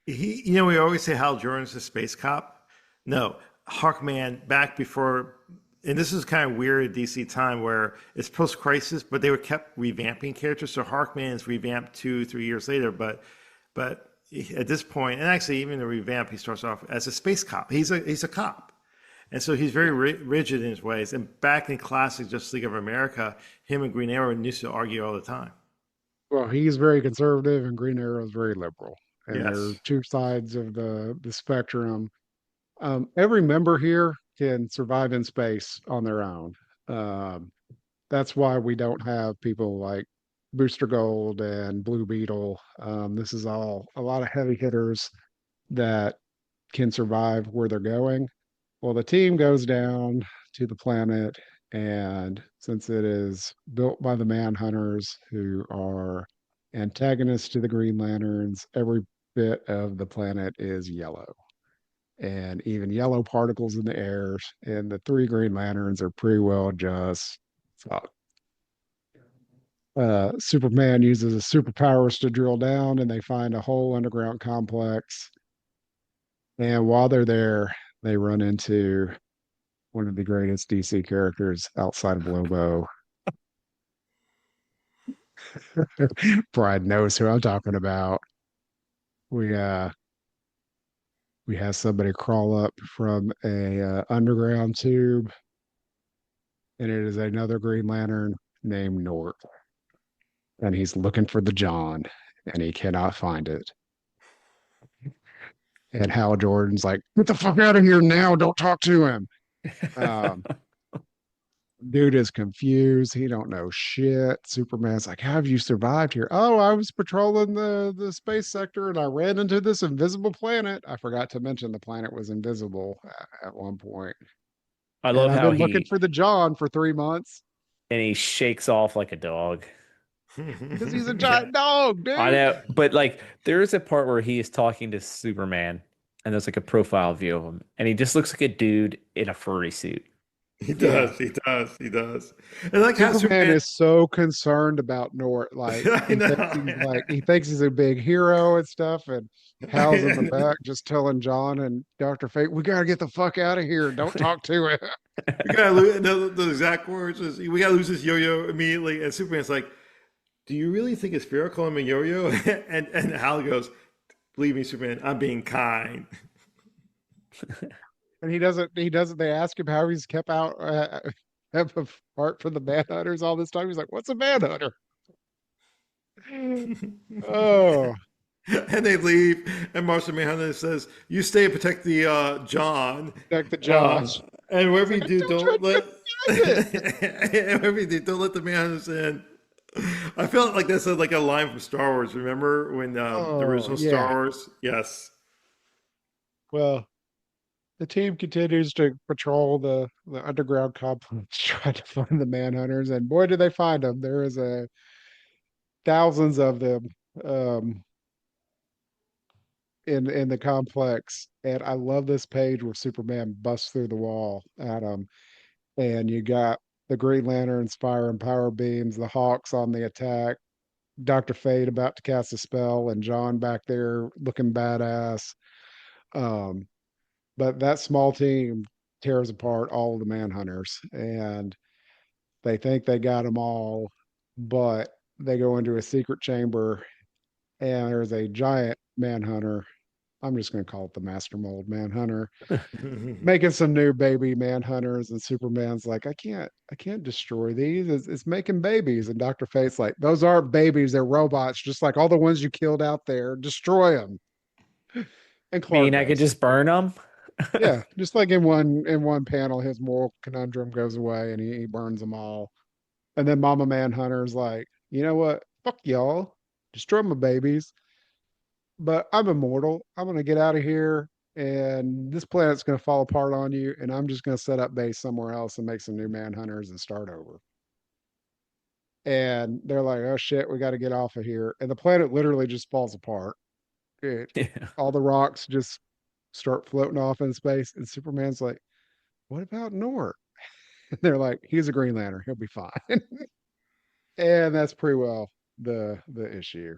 Speaker 3: we always say Hal Jordan's a space cop. No, Hawkman back before, and this is kind of weird at DC time where it's post crisis, but they were kept revamping characters. So Hawkman is revamped 2, 3 years later, but at this point, and actually even the revamp, he starts off as a space cop. He's a cop, and so he's very rigid in his ways. And back in classic Justice League of America, him and Green Arrow used to argue all the time.
Speaker 1: Well, he's very conservative and Green Arrow is very liberal. And they're
Speaker 3: Yes.
Speaker 1: two sides of the spectrum. Every member here can survive in space on their own. Um, that's why we don't have people like Booster Gold and Blue Beetle. This is all a lot of heavy hitters that can survive where they're going. Well, the team goes down to the planet, and since it is built by the Manhunters, who are antagonists to the Green Lanterns, every bit of the planet is yellow and even yellow particles in the air. And the three Green Lanterns are pretty well just Superman uses his superpowers to drill down, and they find a whole underground complex. And while they're there, they run into one of the greatest DC characters outside of Lobo. Brad knows who I'm talking about. We uh we have somebody crawl up from a underground tube, and it is another Green Lantern named Nort, and he's looking for the John, and he cannot find it. And Hal Jordan's like, "Get the fuck out of here now! Don't talk to him." Um, Dude is confused. He don't know shit. Superman's like, "How have you survived here?" "Oh, I was patrolling the space sector and I ran into this invisible planet." I forgot to mention the planet was invisible at one point.
Speaker 2: I
Speaker 1: And
Speaker 2: love
Speaker 1: I've
Speaker 2: how
Speaker 1: been looking
Speaker 2: he
Speaker 1: for the John for 3 months
Speaker 2: and he shakes off like a dog.
Speaker 1: because he's a
Speaker 3: Yeah.
Speaker 1: giant dog,
Speaker 2: I
Speaker 1: dude.
Speaker 2: know, but like there is a part where he is talking to Superman and there's like a profile view of him and he just looks like a dude in a furry suit.
Speaker 3: He
Speaker 1: Yeah.
Speaker 3: does. He does. He does. And like how
Speaker 1: Superman
Speaker 3: Superman,
Speaker 1: is so concerned about Nort. Like
Speaker 3: I know.
Speaker 1: he thinks he's a big hero and stuff, and Hal's in the
Speaker 3: And
Speaker 1: back just telling John and Dr. Fate, "We gotta get the fuck out of here. Don't talk to him."
Speaker 3: we gotta lose. The exact words is, "We gotta lose this yo-yo immediately." And Superman's like, "Do you really think it's fair calling him a yo-yo?" And Hal goes, "Believe me, Superman, I'm being kind."
Speaker 1: And he doesn't they ask him how he's kept out apart from the manhunters all this time. He's like, "What's a manhunter?" Oh,
Speaker 3: And they leave, and Martian Manhunter says, "You stay and protect the John,
Speaker 1: protect the
Speaker 3: uh,
Speaker 1: Josh.
Speaker 3: and
Speaker 1: He's
Speaker 3: wherever
Speaker 1: like,
Speaker 3: you
Speaker 1: "I
Speaker 3: do,
Speaker 1: told you I
Speaker 3: don't let,
Speaker 1: couldn't do
Speaker 3: and wherever you do, don't let the Manhunters in." I felt like that's like a line from Star Wars. Remember when the
Speaker 1: Oh,
Speaker 3: original Star
Speaker 1: yeah.
Speaker 3: Wars? Yes.
Speaker 1: Well, the team continues to patrol the underground complex, trying to find the manhunters, and boy, do they find them! There is a thousands of them um, in the complex, and I love this page where Superman busts through the wall at him, and you got the Green Lanterns firing power beams, the Hawks on the attack, Dr. Fate about to cast a spell, and John back there looking badass. Um, but that small team tears apart all of the Manhunters, and they think they got them all, but they go into a secret chamber, and there's a giant Manhunter. I'm just going to call it the Master Mold Manhunter, making some new baby Manhunters, and Superman's like, I can't destroy these. It's making babies, and Dr. Fate's like, those aren't babies, they're robots, just like all the ones you killed out there. Destroy them, and Clark
Speaker 2: Mean I could
Speaker 1: does.
Speaker 2: just burn them?
Speaker 1: Yeah, just like in one panel, his moral conundrum goes away, and he burns them all. And then Mama Manhunter's like, you know what? Fuck y'all, destroy my babies, but I'm immortal. I'm gonna get out of here, and this planet's gonna fall apart on you, and I'm just gonna set up base somewhere else and make some new Manhunters and start over. And they're like, oh shit, we got to get off of here. And the planet literally just falls apart. It,
Speaker 2: Yeah.
Speaker 1: all the rocks just start floating off in space. And Superman's like, what about Nort? And they're like, he's a Green Lantern. He'll be fine. And that's pretty well the issue.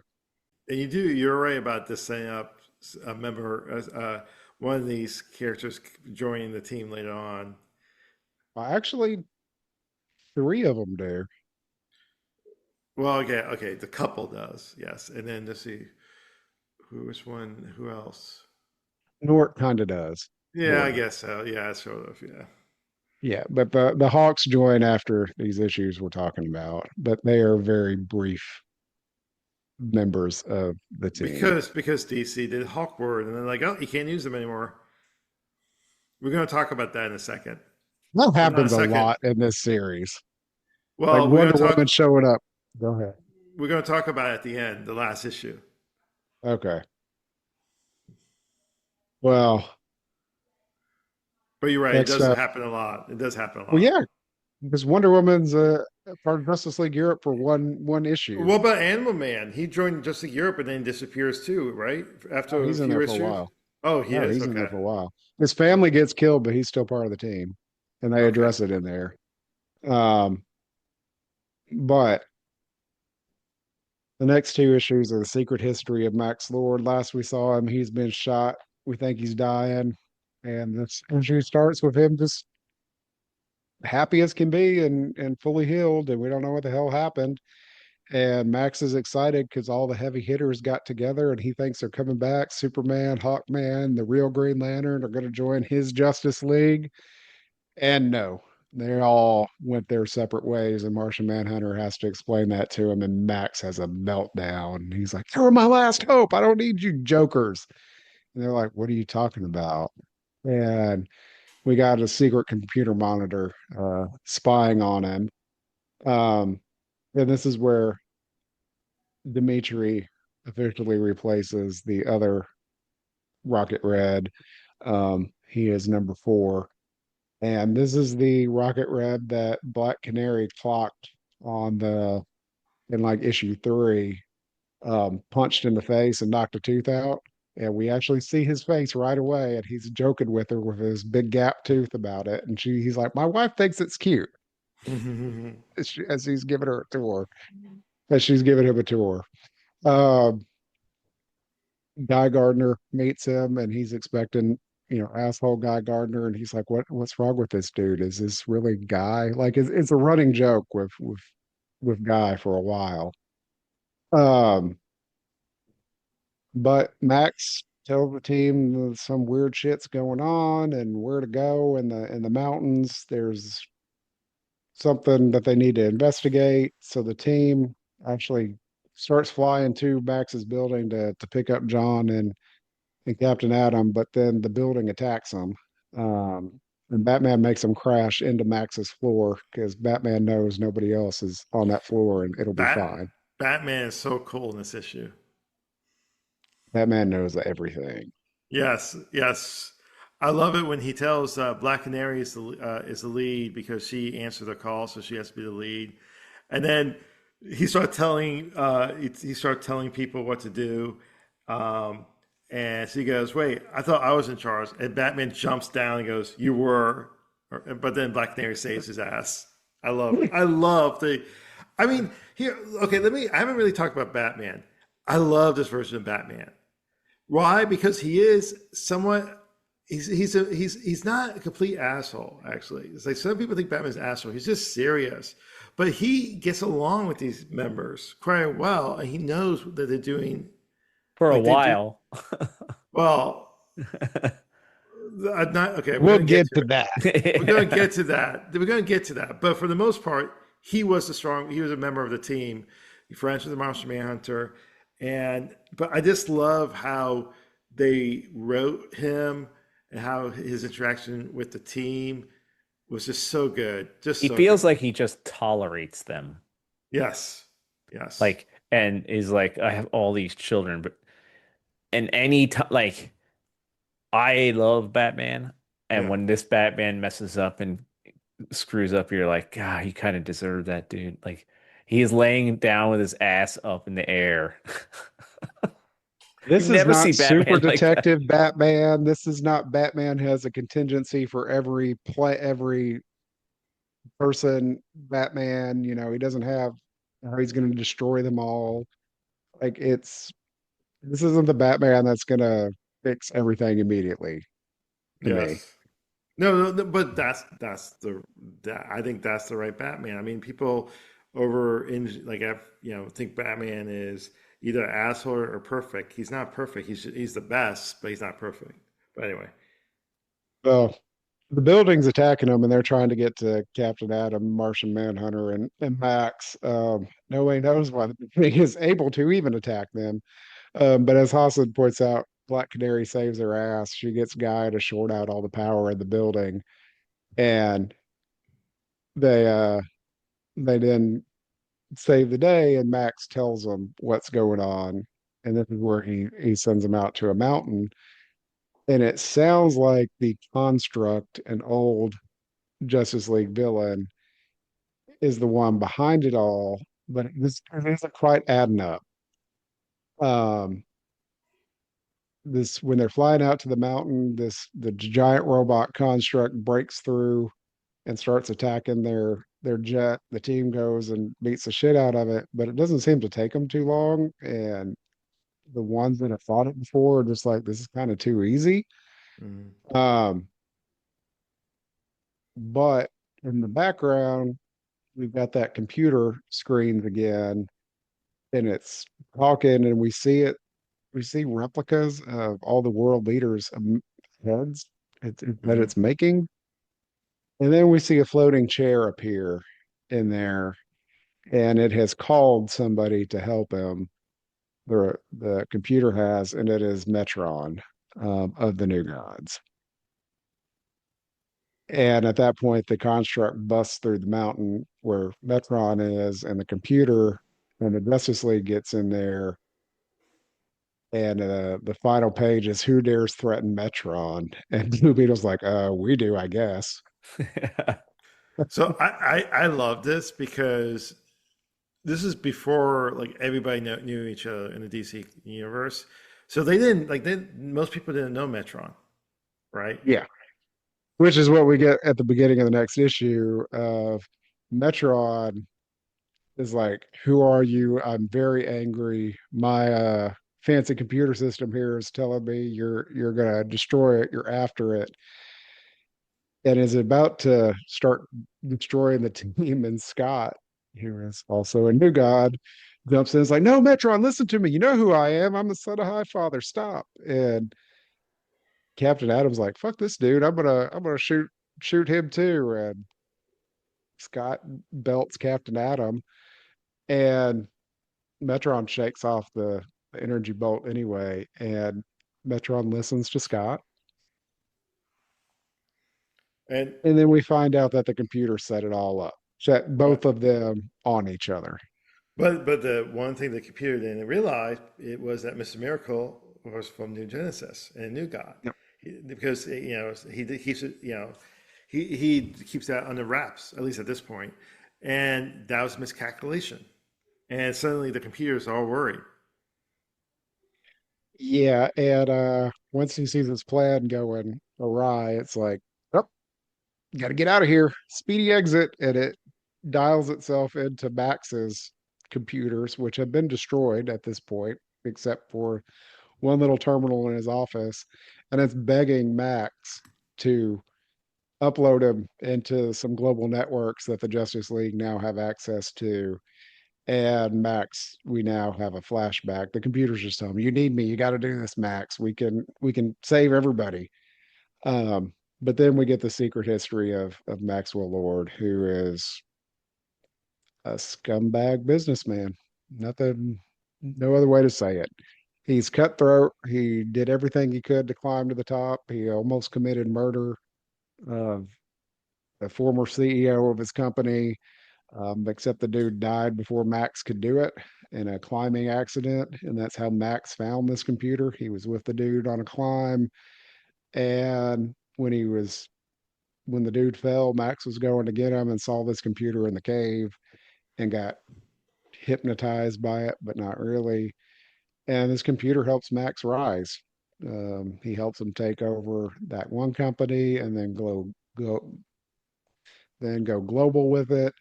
Speaker 3: And you're right about this setting up a member, one of these characters joining the team later on.
Speaker 1: Actually, three of them do.
Speaker 3: Well, okay, the couple does, yes. And then let's see, who else?
Speaker 1: Nort kind of does.
Speaker 3: Yeah, I
Speaker 1: But
Speaker 3: guess so. Yeah, sort of, yeah.
Speaker 1: yeah, but the Hawks join after these issues we're talking about, but they are very brief members of the team.
Speaker 3: Because DC did Hawkwood, and they're like, oh, you can't use them anymore. We're going to talk about that in a second.
Speaker 1: That
Speaker 3: Well, not a
Speaker 1: happens a
Speaker 3: second.
Speaker 1: lot in this series. Like
Speaker 3: Well,
Speaker 1: Wonder Woman showing up. Go ahead.
Speaker 3: we're going to talk about it at the end, the last issue.
Speaker 1: Okay. Well,
Speaker 3: But you're right, it
Speaker 1: next
Speaker 3: does
Speaker 1: up.
Speaker 3: happen a lot. It does happen a
Speaker 1: Well,
Speaker 3: lot.
Speaker 1: yeah, because Wonder Woman's part of Justice League Europe for one issue.
Speaker 3: What about Animal Man? He joined Justice Europe and then disappears too, right?
Speaker 1: Oh,
Speaker 3: After a
Speaker 1: he's in
Speaker 3: few
Speaker 1: there for a
Speaker 3: issues.
Speaker 1: while.
Speaker 3: Oh, he
Speaker 1: No,
Speaker 3: is.
Speaker 1: he's in there
Speaker 3: Okay.
Speaker 1: for a while. His family gets killed, but he's still part of the team, and they
Speaker 3: Okay.
Speaker 1: address it in there. Um, but the next two issues are the secret history of Max Lord. Last we saw him, he's been shot. We think he's dying, and this issue starts with him just happy as can be and fully healed, and we don't know what the hell happened. And Max is excited because all the heavy hitters got together, and he thinks they're coming back. Superman, Hawkman, the real Green Lantern are going to join his Justice League. And no, they all went their separate ways, and Martian Manhunter has to explain that to him. And Max has a meltdown. He's like, "You were my last hope. I don't need you jokers." And they're like, "What are you talking about?" And we got a secret computer monitor spying on him. Um, and this is where DeMatteis officially replaces the other Rocket Red. He is number 4. And this is the Rocket Red that Black Canary clocked on the in like issue 3, punched in the face and knocked a tooth out. And we actually see his face right away, and he's joking with her with his big gap tooth about it. And he's like, "My wife thinks it's cute," as he's giving her a tour, as she's giving him a tour. Um, Guy Gardner meets him, and he's expecting, asshole Guy Gardner, and he's like, "What's wrong with this dude? Is this really Guy?" Like it's a running joke with Guy for a while. Um, but Max tells the team some weird shit's going on and where to go in the mountains. There's something that they need to investigate. So the team actually starts flying to Max's building to pick up John and Captain Atom, but then the building attacks them. And Batman makes them crash into Max's floor because Batman knows nobody else is on that floor and it'll be
Speaker 3: Bat
Speaker 1: fine.
Speaker 3: Batman is so cool in this issue.
Speaker 1: Batman knows everything.
Speaker 3: Yes, yes. I love it when he tells Black Canary is the lead because she answered the call, so she has to be the lead. And then he started telling people what to do, um, and so he goes, "Wait, I thought I was in charge." And Batman jumps down and goes, "You were," but then Black Canary saves his ass. I love the. I mean, here, okay. Let me. I haven't really talked about Batman. I love this version of Batman. Why? Because he is somewhat. He's not a complete asshole. Actually, it's like some people think Batman's an asshole. He's just serious, but he gets along with these members quite well, and he knows that they're doing
Speaker 2: For a
Speaker 3: like they do.
Speaker 2: while.
Speaker 3: Well, I'm not okay. We're
Speaker 1: We'll
Speaker 3: gonna get
Speaker 1: get
Speaker 3: to
Speaker 1: to
Speaker 3: it.
Speaker 1: that.
Speaker 3: We're gonna get to that. We're gonna get to that. But for the most part, he was He was a member of the team. He friends with the Monster Manhunter, and but I just love how they wrote him and how his interaction with the team was just so good, just
Speaker 2: He
Speaker 3: so good.
Speaker 2: feels like he just tolerates them.
Speaker 3: Yes, yes,
Speaker 2: Like, and is like, I have all these children, but and any time, like, I love Batman, and
Speaker 3: yeah,
Speaker 2: when this Batman messes up and screws up, you're like, God, he kind of deserved that, dude. Like, he is laying down with his ass up in the air. You
Speaker 1: This is
Speaker 2: never see
Speaker 1: not super
Speaker 2: Batman like that.
Speaker 1: detective Batman. This is not Batman has a contingency for every person. Batman, he doesn't have how he's going to destroy them all. Like this isn't the Batman that's going to fix everything immediately to me.
Speaker 3: yes. No, but I think that's the right Batman. I mean, people over in like think Batman is either asshole or perfect. He's not perfect. He's the best, but he's not perfect. But anyway,
Speaker 1: So the building's attacking them, and they're trying to get to Captain Adam, Martian Manhunter, and Max. No one knows why the thing is able to even attack them. But as Hassan points out, Black Canary saves her ass. She gets Guy to short out all the power in the building, and they uh they then save the day. And Max tells them what's going on, and this is where he sends them out to a mountain. And it sounds like the Construct, an old Justice League villain, is the one behind it all, but this isn't quite adding up. Um, this when they're flying out to the mountain, the giant robot construct breaks through and starts attacking their jet. The team goes and beats the shit out of it, but it doesn't seem to take them too long. And the ones that have fought it before are just like, this is kind of too easy.
Speaker 3: mm,
Speaker 1: Um, but in the background, we've got that computer screens again, and it's talking, and we see replicas of all the world leaders' heads that
Speaker 3: mhm.
Speaker 1: it's making. And then we see a floating chair appear in there, and it has called somebody to help him. The computer has, and it is Metron, of the New Gods. And at that point, the construct busts through the mountain where Metron is, and the computer and the Justice League gets in there. And the final page is who dares threaten Metron? And Blue Beetle's like, we do, I guess.
Speaker 3: So I love this because this is before like everybody knew each other in the DC universe. So they didn't like they most people didn't know Metron, right?
Speaker 1: Yeah. Which is what we get at the beginning of the next issue of Metron is like, who are you? I'm very angry. My fancy computer system here is telling me you're gonna destroy it, you're after it. And is about to start destroying the team. And Scott, who is also a new god, jumps in and is like, no, Metron, listen to me. You know who I am. I'm the son of High Father. Stop. And Captain Adam's like, fuck this dude. I'm gonna shoot him too. And Scott belts Captain Adam, and Metron shakes off the energy bolt anyway. And Metron listens to Scott.
Speaker 3: And
Speaker 1: And then we find out that the computer set it all up, set
Speaker 3: right.
Speaker 1: both of them on each other.
Speaker 3: But the one thing the computer didn't realize it was that Mr. Miracle was from New Genesis and New God,
Speaker 1: Yep.
Speaker 3: because he keeps it he keeps that under wraps at least at this point, and that was miscalculation. and suddenly the computers are all worried.
Speaker 1: Yeah, and once he sees his plan going awry, it's like, oh, got to get out of here. Speedy exit, and it dials itself into Max's computers, which have been destroyed at this point, except for one little terminal in his office, and it's begging Max to upload him into some global networks that the Justice League now have access to. And Max, we now have a flashback. The computer's just telling me, "You need me. You got to do this, Max. We can save everybody." Um, but then we get the secret history of Maxwell Lord, who is a scumbag businessman. Nothing, no other way to say it. He's cutthroat. He did everything he could to climb to the top. He almost committed murder of the former CEO of his company, except the dude died before Max could do it in a climbing accident. And that's how Max found this computer. He was with the dude on a climb. And when the dude fell, Max was going to get him and saw this computer in the cave and got hypnotized by it, but not really. And this computer helps Max rise. He helps him take over that one company and then go global with it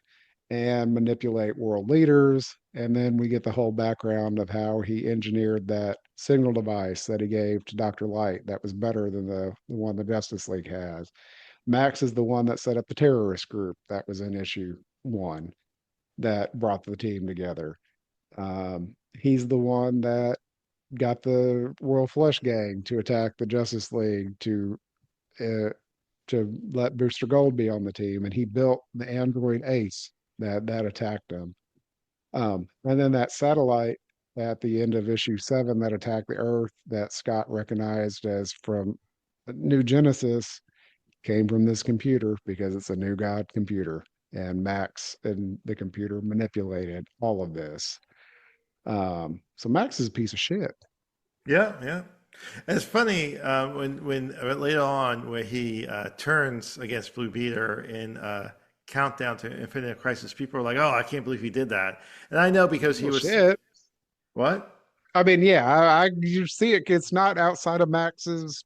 Speaker 1: and manipulate world leaders. And then we get the whole background of how he engineered that signal device that he gave to Dr. Light that was better than the one the Justice League has. Max is the one that set up the terrorist group that was in issue 1 that brought the team together. He's the one that got the Royal Flush Gang to attack the Justice League uh, to let Booster Gold be on the team, and he built the android Ace that attacked him. And then that satellite at the end of issue 7 that attacked the Earth that Scott recognized as from New Genesis came from this computer because it's a new God computer. And Max and the computer manipulated all of this. So Max is a piece of shit.
Speaker 3: Yeah, yeah. And it's funny when later on where he turns against Blue Beetle in Countdown to Infinite Crisis, people are like, "Oh, I can't believe he did that." And I know because he
Speaker 1: Well,
Speaker 3: was
Speaker 1: shit.
Speaker 3: what?
Speaker 1: I mean, yeah, you see it. It's not outside of Max's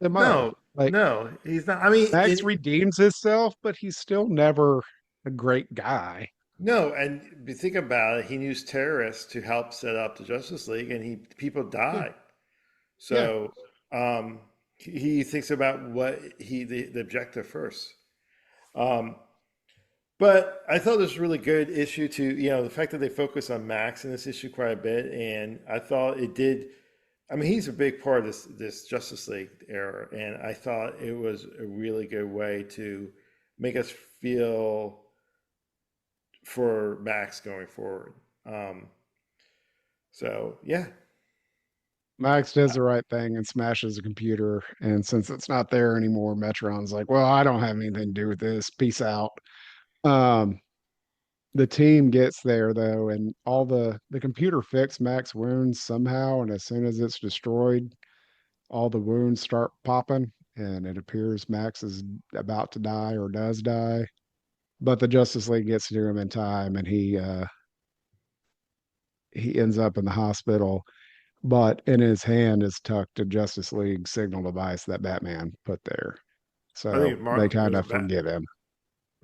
Speaker 1: MO.
Speaker 3: No,
Speaker 1: Like
Speaker 3: no, he's not. I mean,
Speaker 1: Max redeems himself, but he's still never a great guy.
Speaker 3: no, and if you think about it, he used terrorists to help set up the Justice League, and he people
Speaker 1: Yeah,
Speaker 3: died.
Speaker 1: yeah.
Speaker 3: So he thinks about what the objective first. Um, but I thought this was a really good issue to, the fact that they focus on Max in this issue quite a bit, and I thought it did. I mean, he's a big part of this Justice League era, and I thought it was a really good way to make us feel for Max going forward. Um, so yeah,
Speaker 1: Max does the right thing and smashes the computer. And since it's not there anymore, Metron's like, well, I don't have anything to do with this. Peace out. Um, the team gets there though, and all the computer fixed Max wounds somehow, and as soon as it's destroyed, all the wounds start popping, and it appears Max is about to die or does die. But the Justice League gets to him in time, and he ends up in the hospital. But in his hand is tucked a Justice League signal device that Batman put there.
Speaker 3: I
Speaker 1: So
Speaker 3: think
Speaker 1: they
Speaker 3: it
Speaker 1: kind
Speaker 3: was
Speaker 1: of forgive him.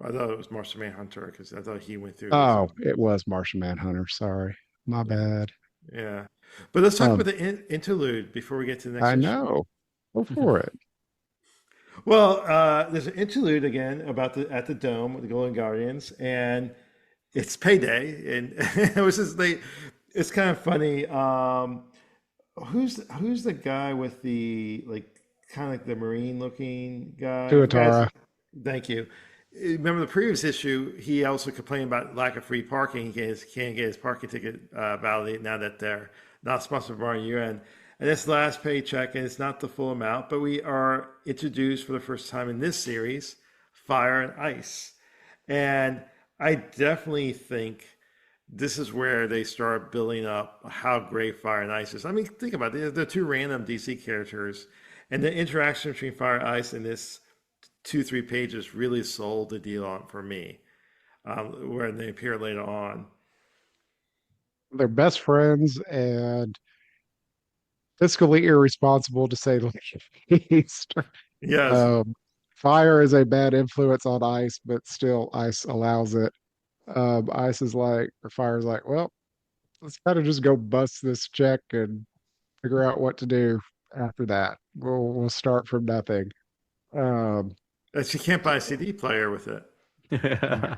Speaker 3: I thought it was Martian Manhunter because I thought he went through his
Speaker 1: Oh,
Speaker 3: own.
Speaker 1: it was Martian Manhunter. Sorry. My
Speaker 3: Yeah,
Speaker 1: bad.
Speaker 3: yeah. But let's talk about
Speaker 1: Um,
Speaker 3: the interlude before we get to the next
Speaker 1: I
Speaker 3: issue.
Speaker 1: know. Go for it.
Speaker 3: Well, there's an interlude again about the at the Dome with the Golden Guardians, and it's payday, and it was just they. It's kind of funny. Who's the guy with the like kind of like the marine looking guy? I forgot.
Speaker 1: Tuatara.
Speaker 3: Thank you. Remember the previous issue? He also complained about lack of free parking. Can't get his parking ticket validated now that they're not sponsored by UN. And this last paycheck, and it's not the full amount, but we are introduced for the first time in this series, Fire and Ice. And I definitely think this is where they start building up how great Fire and Ice is. I mean, think about it. They're two random DC characters, and the interaction between Fire and Ice in this 2-3 pages really sold the deal on for me, where they appear later on.
Speaker 1: they're best friends and fiscally irresponsible to say the least.
Speaker 3: Yes.
Speaker 1: Um, Fire is a bad influence on ice, but still ice allows it. Ice is like, or fire is like, well, let's kind of just go bust this check and figure out what to do after that. We'll start from nothing. Um,
Speaker 3: And she can't buy a CD player with it.
Speaker 1: yeah.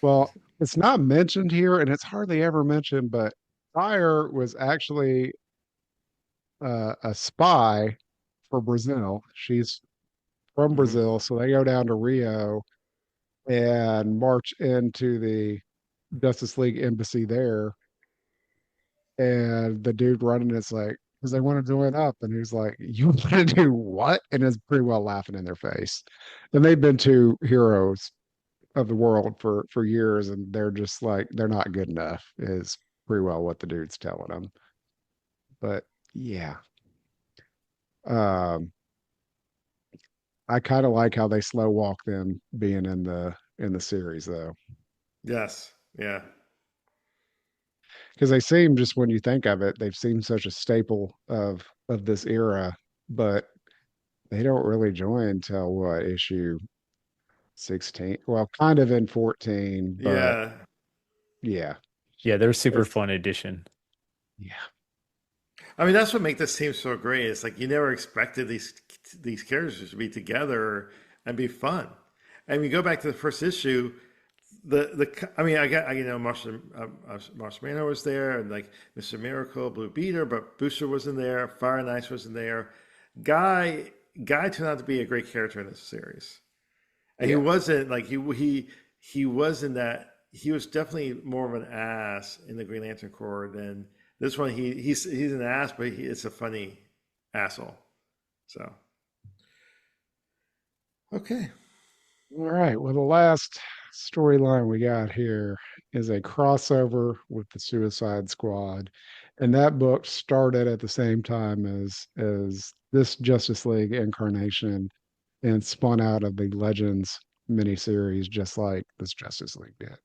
Speaker 1: Well, it's not mentioned here, and it's hardly ever mentioned, but Fire was actually a spy for Brazil. She's from
Speaker 3: Hmm.
Speaker 1: Brazil, so they go down to Rio and march into the Justice League embassy there. And the dude running is like, because they want to join up. And he's like, you want to do what? And is pretty well laughing in their face. And they've been two heroes of the world for years, and they're just like, they're not good enough, is pretty well what the dude's telling them. But yeah. Um, I kind of like how they slow walk them being in the series though.
Speaker 3: Yes. Yeah.
Speaker 1: Because they seem just when you think of it, they've seemed such a staple of this era, but they don't really join until what issue 16? Well, kind of in 14, but
Speaker 3: Yeah.
Speaker 1: yeah,
Speaker 2: Yeah, they're a super
Speaker 1: it's
Speaker 2: fun addition.
Speaker 1: yeah,
Speaker 3: I mean, that's what makes this team so great. It's like you never expected these characters to be together and be fun. And we go back to the first issue. The I mean, Martian Manhunter was there, and like Mr. Miracle, Blue Beater, but Booster wasn't there. Fire and Ice wasn't there. Guy turned out to be a great character in this series, and he
Speaker 1: yeah.
Speaker 3: wasn't like he wasn't that. He was definitely more of an ass in the Green Lantern Corps than this one. He's an ass, but it's a funny asshole. So okay,
Speaker 1: All right. Well, the last storyline we got here is a crossover with the Suicide Squad, and that book started at the same time as this Justice League incarnation and spun out of the Legends miniseries, just like this Justice League did.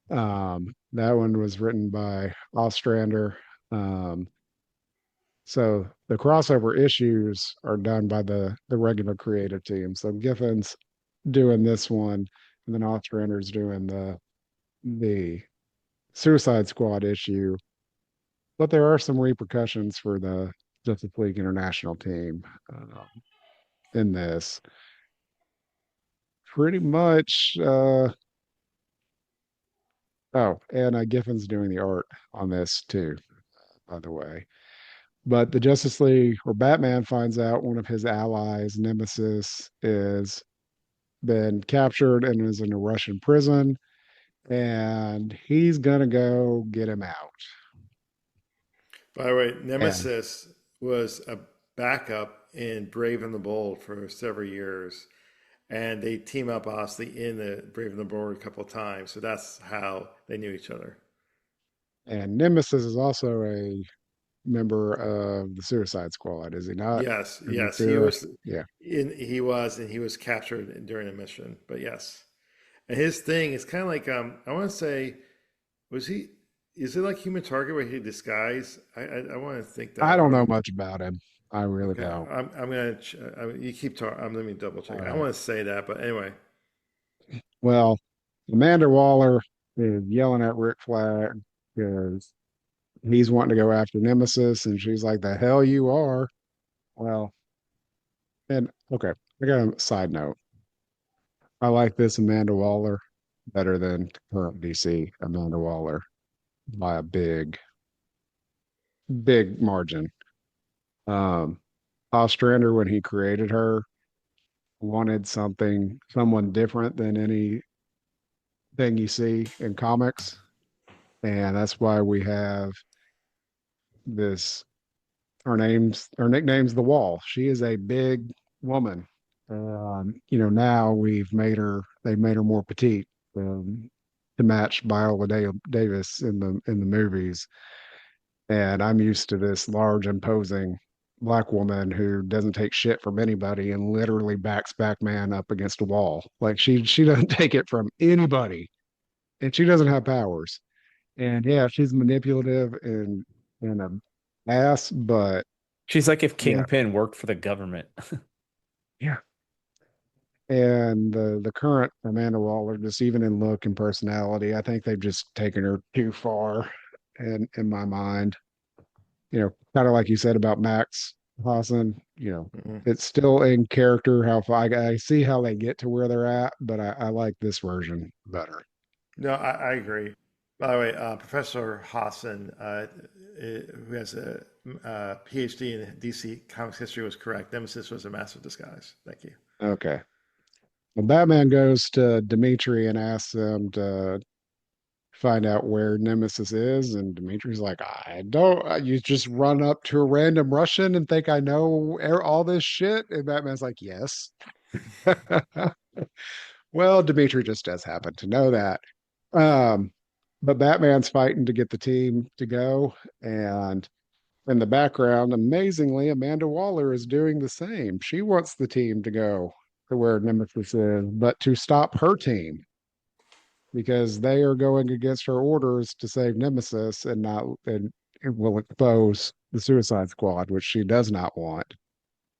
Speaker 1: That one was written by Ostrander. Um, so the crossover issues are done by the regular creative team. So Giffen's doing this one, and then Ostrander's doing the Suicide Squad issue. But there are some repercussions for the Justice League International team in this. Pretty much. Oh, and Giffen's doing the art on this too, by the way. But the Justice League or Batman finds out one of his allies, Nemesis, is been captured and is in a Russian prison, and he's gonna go get him out.
Speaker 3: by the way,
Speaker 1: And
Speaker 3: Nemesis was a backup in Brave and the Bold for several years, and they team up obviously in the Brave and the Bold a couple of times. So that's how they knew each other.
Speaker 1: and Nemesis is also a member of the Suicide Squad, is he not?
Speaker 3: Yes,
Speaker 1: In this
Speaker 3: yes,
Speaker 1: era? Yeah.
Speaker 3: he was captured during a mission. But yes, and his thing is kind of like I want to say, was he? Is it like Human Target where he disguise? I want to think
Speaker 1: I
Speaker 3: that,
Speaker 1: don't
Speaker 3: or
Speaker 1: know much about him. I really
Speaker 3: okay,
Speaker 1: don't.
Speaker 3: I'm gonna you keep talking. Let me double
Speaker 1: All
Speaker 3: check. I
Speaker 1: right.
Speaker 3: want to say that, but anyway,
Speaker 1: Well, Amanda Waller is yelling at Rick Flag because he's wanting to go after Nemesis, and she's like, "The hell you are." Well, and okay, I got a side note. I like this Amanda Waller better than current DC Amanda Waller by a big margin. Um, Ostrander, when he created her, wanted someone different than anything you see in comics, and that's why we have this. Her nickname's the Wall. She is a big woman. Now they've made her more petite to match Davis in the movies. And I'm used to this large, imposing black woman who doesn't take shit from anybody and literally backs Batman up against a wall. Like she doesn't take it from anybody, and she doesn't have powers. And yeah, she's manipulative and a ass, but
Speaker 2: She's like if
Speaker 1: yeah,
Speaker 2: Kingpin worked for the government.
Speaker 1: yeah. And the current Amanda Waller, just even in look and personality, I think they've just taken her too far. And in my mind, kind of like you said about Max Hassan,
Speaker 3: Mhm.
Speaker 1: it's still in character. I see how they get to where they're at, but I like this version better.
Speaker 3: No, I agree. By the way, Professor Hassan, who has a PhD in DC Comics history, was correct. Nemesis was a master disguise. Thank you.
Speaker 1: Okay. Well, Batman goes to Dimitri and asks them to find out where Nemesis is, and Dimitri's like, I don't. You just run up to a random Russian and think I know all this shit, and Batman's like, yes. Well, Dimitri just does happen to know that. Um, but Batman's fighting to get the team to go, and in the background, amazingly, Amanda Waller is doing the same. She wants the team to go to where Nemesis is, but to stop her team because they are going against her orders to save Nemesis and not and it will expose the Suicide Squad, which she does not want.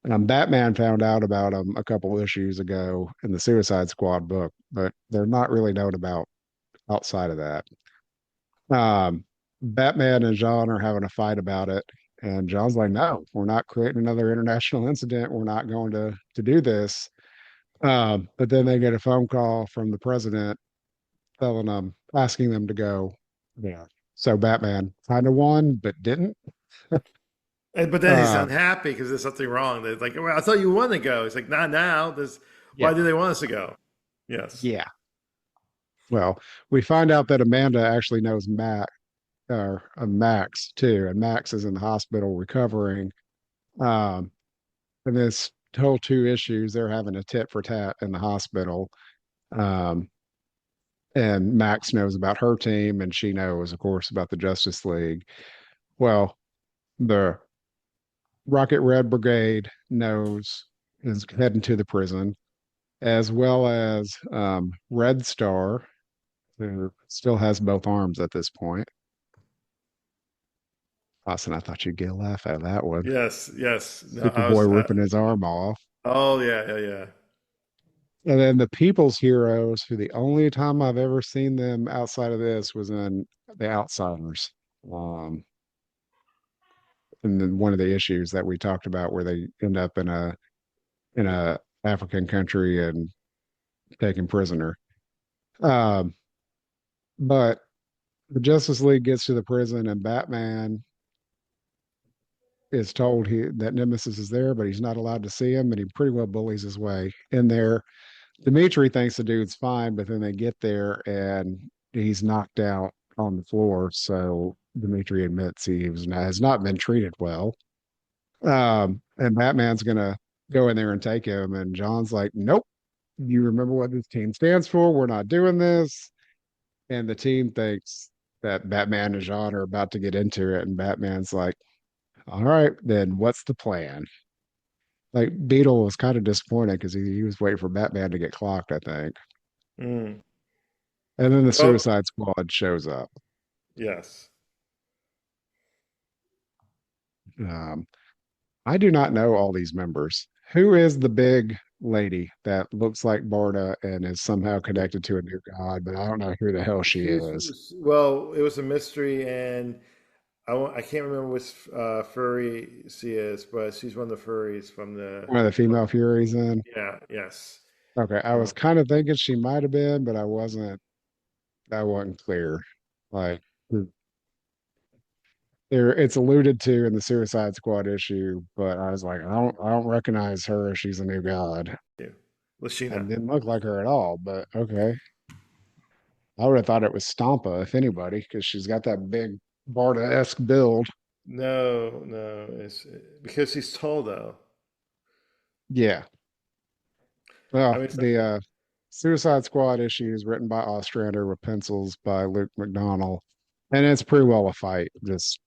Speaker 1: Batman found out about them a couple issues ago in the Suicide Squad book, but they're not really known about outside of that. Um, Batman and John are having a fight about it, and John's like, "No, we're not creating another international incident. We're not going to do this." But then they get a phone call from the president telling them, asking them to go. Yeah. So Batman kind of won, but didn't.
Speaker 3: But then he's
Speaker 1: Uh,
Speaker 3: unhappy because there's something wrong. They're like, well, I thought you wanted to go. He's like, not now. Why
Speaker 1: yeah,
Speaker 3: do they want us to go? Yes.
Speaker 1: yeah. Well, we find out that Amanda actually knows Max too, and Max is in the hospital recovering. Um, and this whole two issues, they're having a tit for tat in the hospital. Um, and Max knows about her team, and she knows, of course, about the Justice League. Well, the Rocket Red Brigade knows is heading to the prison, as well as Red Star, who still has both arms at this point. Austin, I thought you'd get a laugh out of that one.
Speaker 3: Yes. Yes. No, I
Speaker 1: Superboy
Speaker 3: was.
Speaker 1: ripping his arm off.
Speaker 3: Oh yeah. Yeah. Yeah.
Speaker 1: And then the People's Heroes, who the only time I've ever seen them outside of this was in The Outsiders. Um, and then one of the issues that we talked about where they end up in a African country and taken prisoner. Um, but the Justice League gets to the prison and Batman is told that Nemesis is there, but he's not allowed to see him, and he pretty well bullies his way in there. Dimitri thinks the dude's fine, but then they get there and he's knocked out on the floor. So Dimitri admits has not been treated well. And Batman's gonna go in there and take him, and John's like, "Nope, you remember what this team stands for? We're not doing this." And the team thinks that Batman and John are about to get into it, and Batman's like, "All right, then what's the plan?" Like Beetle was kind of disappointed because he was waiting for Batman to get clocked, I think.
Speaker 3: Mm.
Speaker 1: And then the
Speaker 3: Well,
Speaker 1: Suicide Squad shows up.
Speaker 3: yes.
Speaker 1: Um, I do not know all these members. Who is the big lady that looks like Barda and is somehow connected to a new god, but I don't know who the hell she is.
Speaker 3: Well, it was a mystery, and I can't remember which furry she is, but she's one of the furries from the.
Speaker 1: One of the female Furies in.
Speaker 3: Yeah. Yes.
Speaker 1: Okay, I was kind of thinking she might have been, but I wasn't clear. Like it's alluded to in the Suicide Squad issue, but I was like, I don't recognize her. She's a new god.
Speaker 3: Lashina.
Speaker 1: And didn't look like her at all, but okay. I would have thought it was Stampa, if anybody, because she's got that big Barda-esque build.
Speaker 3: No, no, it's because he's tall though.
Speaker 1: Yeah.
Speaker 3: I
Speaker 1: Well,
Speaker 3: mean, it's
Speaker 1: the Suicide Squad issue is written by Ostrander with pencils by Luke McDonnell. And it's pretty well a fight just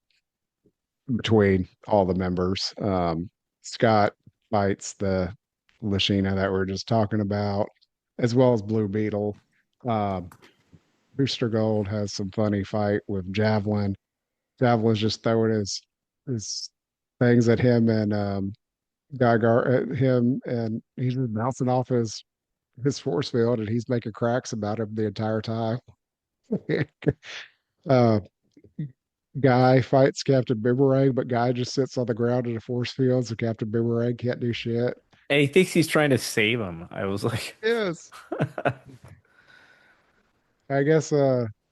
Speaker 1: between all the members. Scott fights the Lashina that we are just talking about, as well as Blue Beetle. Um, Booster Gold has some funny fight with Javelin. Javelin's just throwing his things at him and Gygar at him, and he's just bouncing off his force field, and he's making cracks about him the entire time. uh, Guy fights Captain Boomerang, but Guy just sits on the ground in a force field, so Captain Boomerang can't do shit.
Speaker 2: And he thinks he's trying to save him. I was like,
Speaker 1: Yes. I guess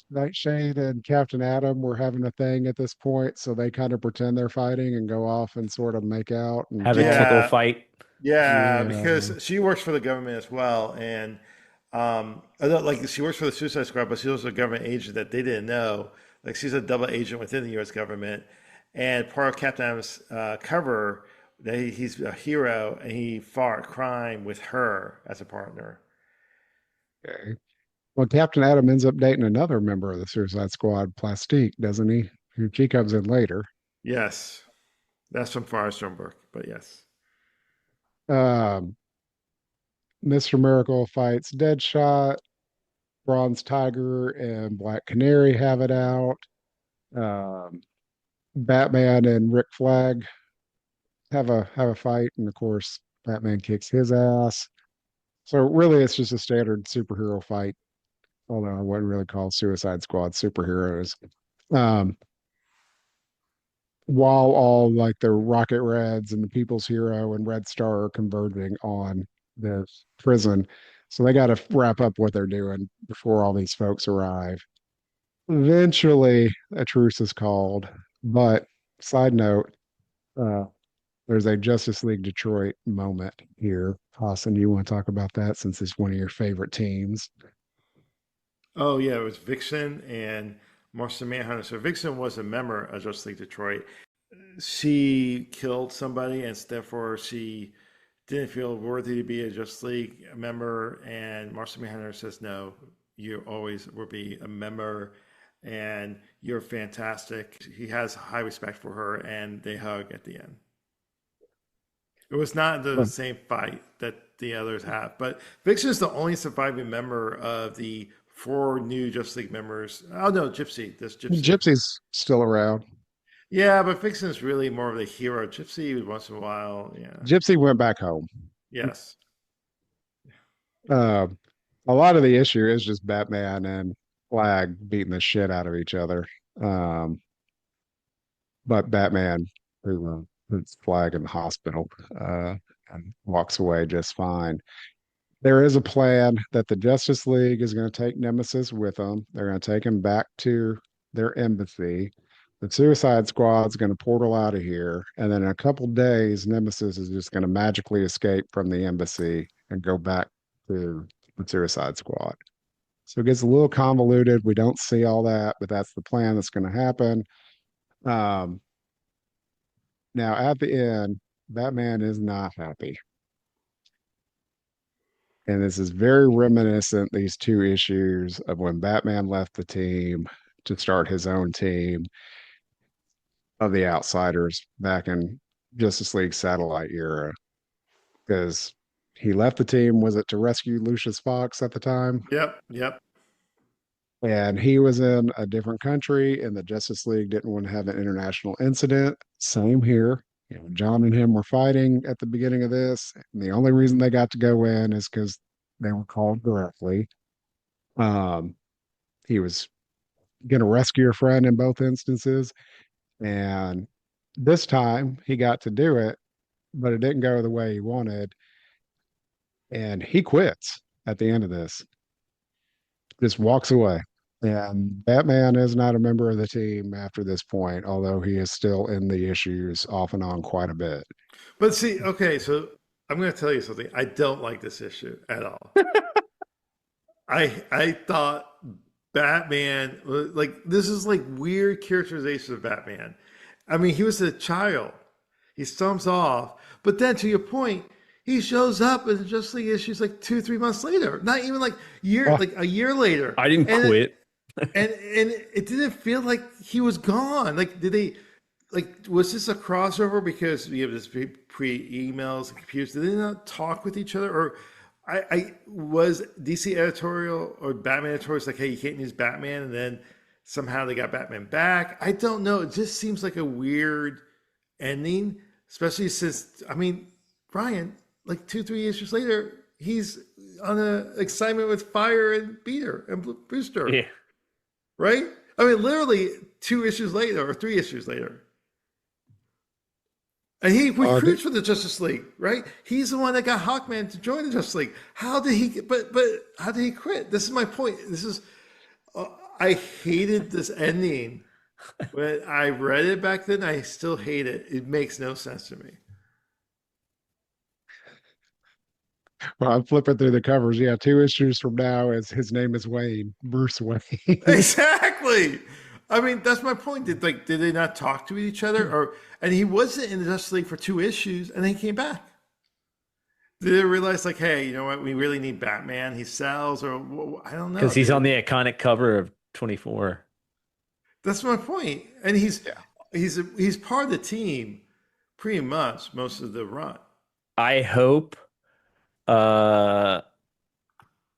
Speaker 1: Nightshade and Captain Atom were having a thing at this point, so they kind of pretend they're fighting and go off and sort of make out and
Speaker 2: have a
Speaker 1: talk.
Speaker 2: tickle
Speaker 3: Yeah,
Speaker 2: fight.
Speaker 3: yeah,
Speaker 1: Yeah.
Speaker 3: because she works for the government as well, and although, like she works for the Suicide Squad, but she's also a government agent that they didn't know. Like she's a double agent within the U.S. government, and part of Captain Atom's cover that he's a hero and he fought crime with her as a partner.
Speaker 1: Okay. Well, Captain Atom ends up dating another member of the Suicide Squad, Plastique, doesn't he? Who she comes in later.
Speaker 3: Yes, that's from Firestorm book, but yes.
Speaker 1: Um, Mr. Miracle fights Deadshot, Bronze Tiger, and Black Canary have it out. Um, Batman and Rick Flag have a fight, and of course, Batman kicks his ass. So really, it's just a standard superhero fight, although I wouldn't really call Suicide Squad superheroes. Um, while all like the Rocket Reds and the People's Hero and Red Star are converging on this prison. So they got to wrap up what they're doing before all these folks arrive. Eventually, a truce is called. But side note, uh, there's a Justice League Detroit moment here. Hassan, you want to talk about that since it's one of your favorite teams?
Speaker 3: Oh yeah, it was Vixen and Martian Manhunter. So Vixen was a member of Justice League Detroit. She killed somebody, and therefore she didn't feel worthy to be a Justice League member. And Martian Manhunter says, "No, you always will be a member, and you're fantastic." He has high respect for her, and they hug at the end. It was not the
Speaker 1: Well,
Speaker 3: same fight that the others have, but Vixen is the only surviving member of the four new Justice League members. Oh no, Gypsy. There's Gypsy.
Speaker 1: Gypsy's still around.
Speaker 3: Yeah, but Vixen is really more of the hero. Gypsy, once in a while. Yeah.
Speaker 1: Gypsy went back home.
Speaker 3: Yes.
Speaker 1: Uh, a lot of the issue is just Batman and Flag beating the shit out of each other. Um, but Batman, who puts Flag in the hospital, and walks away just fine. There is a plan that the Justice League is going to take Nemesis with them. They're going to take him back to their embassy. The Suicide Squad's going to portal out of here, and then in a couple days, Nemesis is just going to magically escape from the embassy and go back to the Suicide Squad. So it gets a little convoluted. We don't see all that, but that's the plan that's going to happen. Um, Now, at the end, Batman is not happy. And this is very reminiscent, these two issues of when Batman left the team to start his own team of the Outsiders back in Justice League Satellite era. Because he left the team, was it to rescue Lucius Fox at the time?
Speaker 3: Yep. Yep.
Speaker 1: And he was in a different country, and the Justice League didn't want to have an international incident. Same here. You know, John and him were fighting at the beginning of this. And the only reason they got to go in is because they were called directly. Um, he was going to rescue a friend in both instances. And this time he got to do it, but it didn't go the way he wanted. And he quits at the end of this, just walks away. And Batman is not a member of the team after this point, although he is still in the issues off and on quite a bit.
Speaker 3: But see, okay, so I'm going to tell you something. I don't like this issue at all. I thought Batman, like this is like weird characterization of Batman. I mean, he was a child. He stumps off, but then to your point, he shows up in the Justice League issues like 2, 3 months later. Not even
Speaker 1: Oh,
Speaker 3: like a year later.
Speaker 2: I didn't
Speaker 3: And
Speaker 2: quit.
Speaker 3: and it didn't feel like he was gone. Like, did they? Like, was this a crossover because we have this pre emails and computers? Did they not talk with each other, or I was DC editorial or Batman editorial like, hey, you can't use Batman, and then somehow they got Batman back. I don't know. It just seems like a weird ending, especially since I mean, Brian, like 2, 3 issues later, he's on an excitement with Fire and Beater and Booster,
Speaker 2: Yeah.
Speaker 3: right? I mean, literally 2 issues later or 3 issues later. And he
Speaker 1: Did,
Speaker 3: recruits for the Justice League, right? He's the one that got Hawkman to join the Justice League. How did he? But how did he quit? This is my point. This is I hated this ending. When I read it back then, I still hate it. It makes no sense to me.
Speaker 1: well, I'm flipping through the covers. Yeah, 2 issues from now is his name is Wayne, Bruce Wayne.
Speaker 3: Exactly. I mean, that's my point. Did they not talk to each other, or and he wasn't in the Justice League for 2 issues, and then he came back? Did they realize like, hey, you know what? We really need Batman. He sells, or I don't know.
Speaker 2: Because he's on the iconic cover of 24.
Speaker 3: That's my point. And he's
Speaker 1: Yeah.
Speaker 3: he's part of the team, pretty much most of the run.
Speaker 2: I hope uh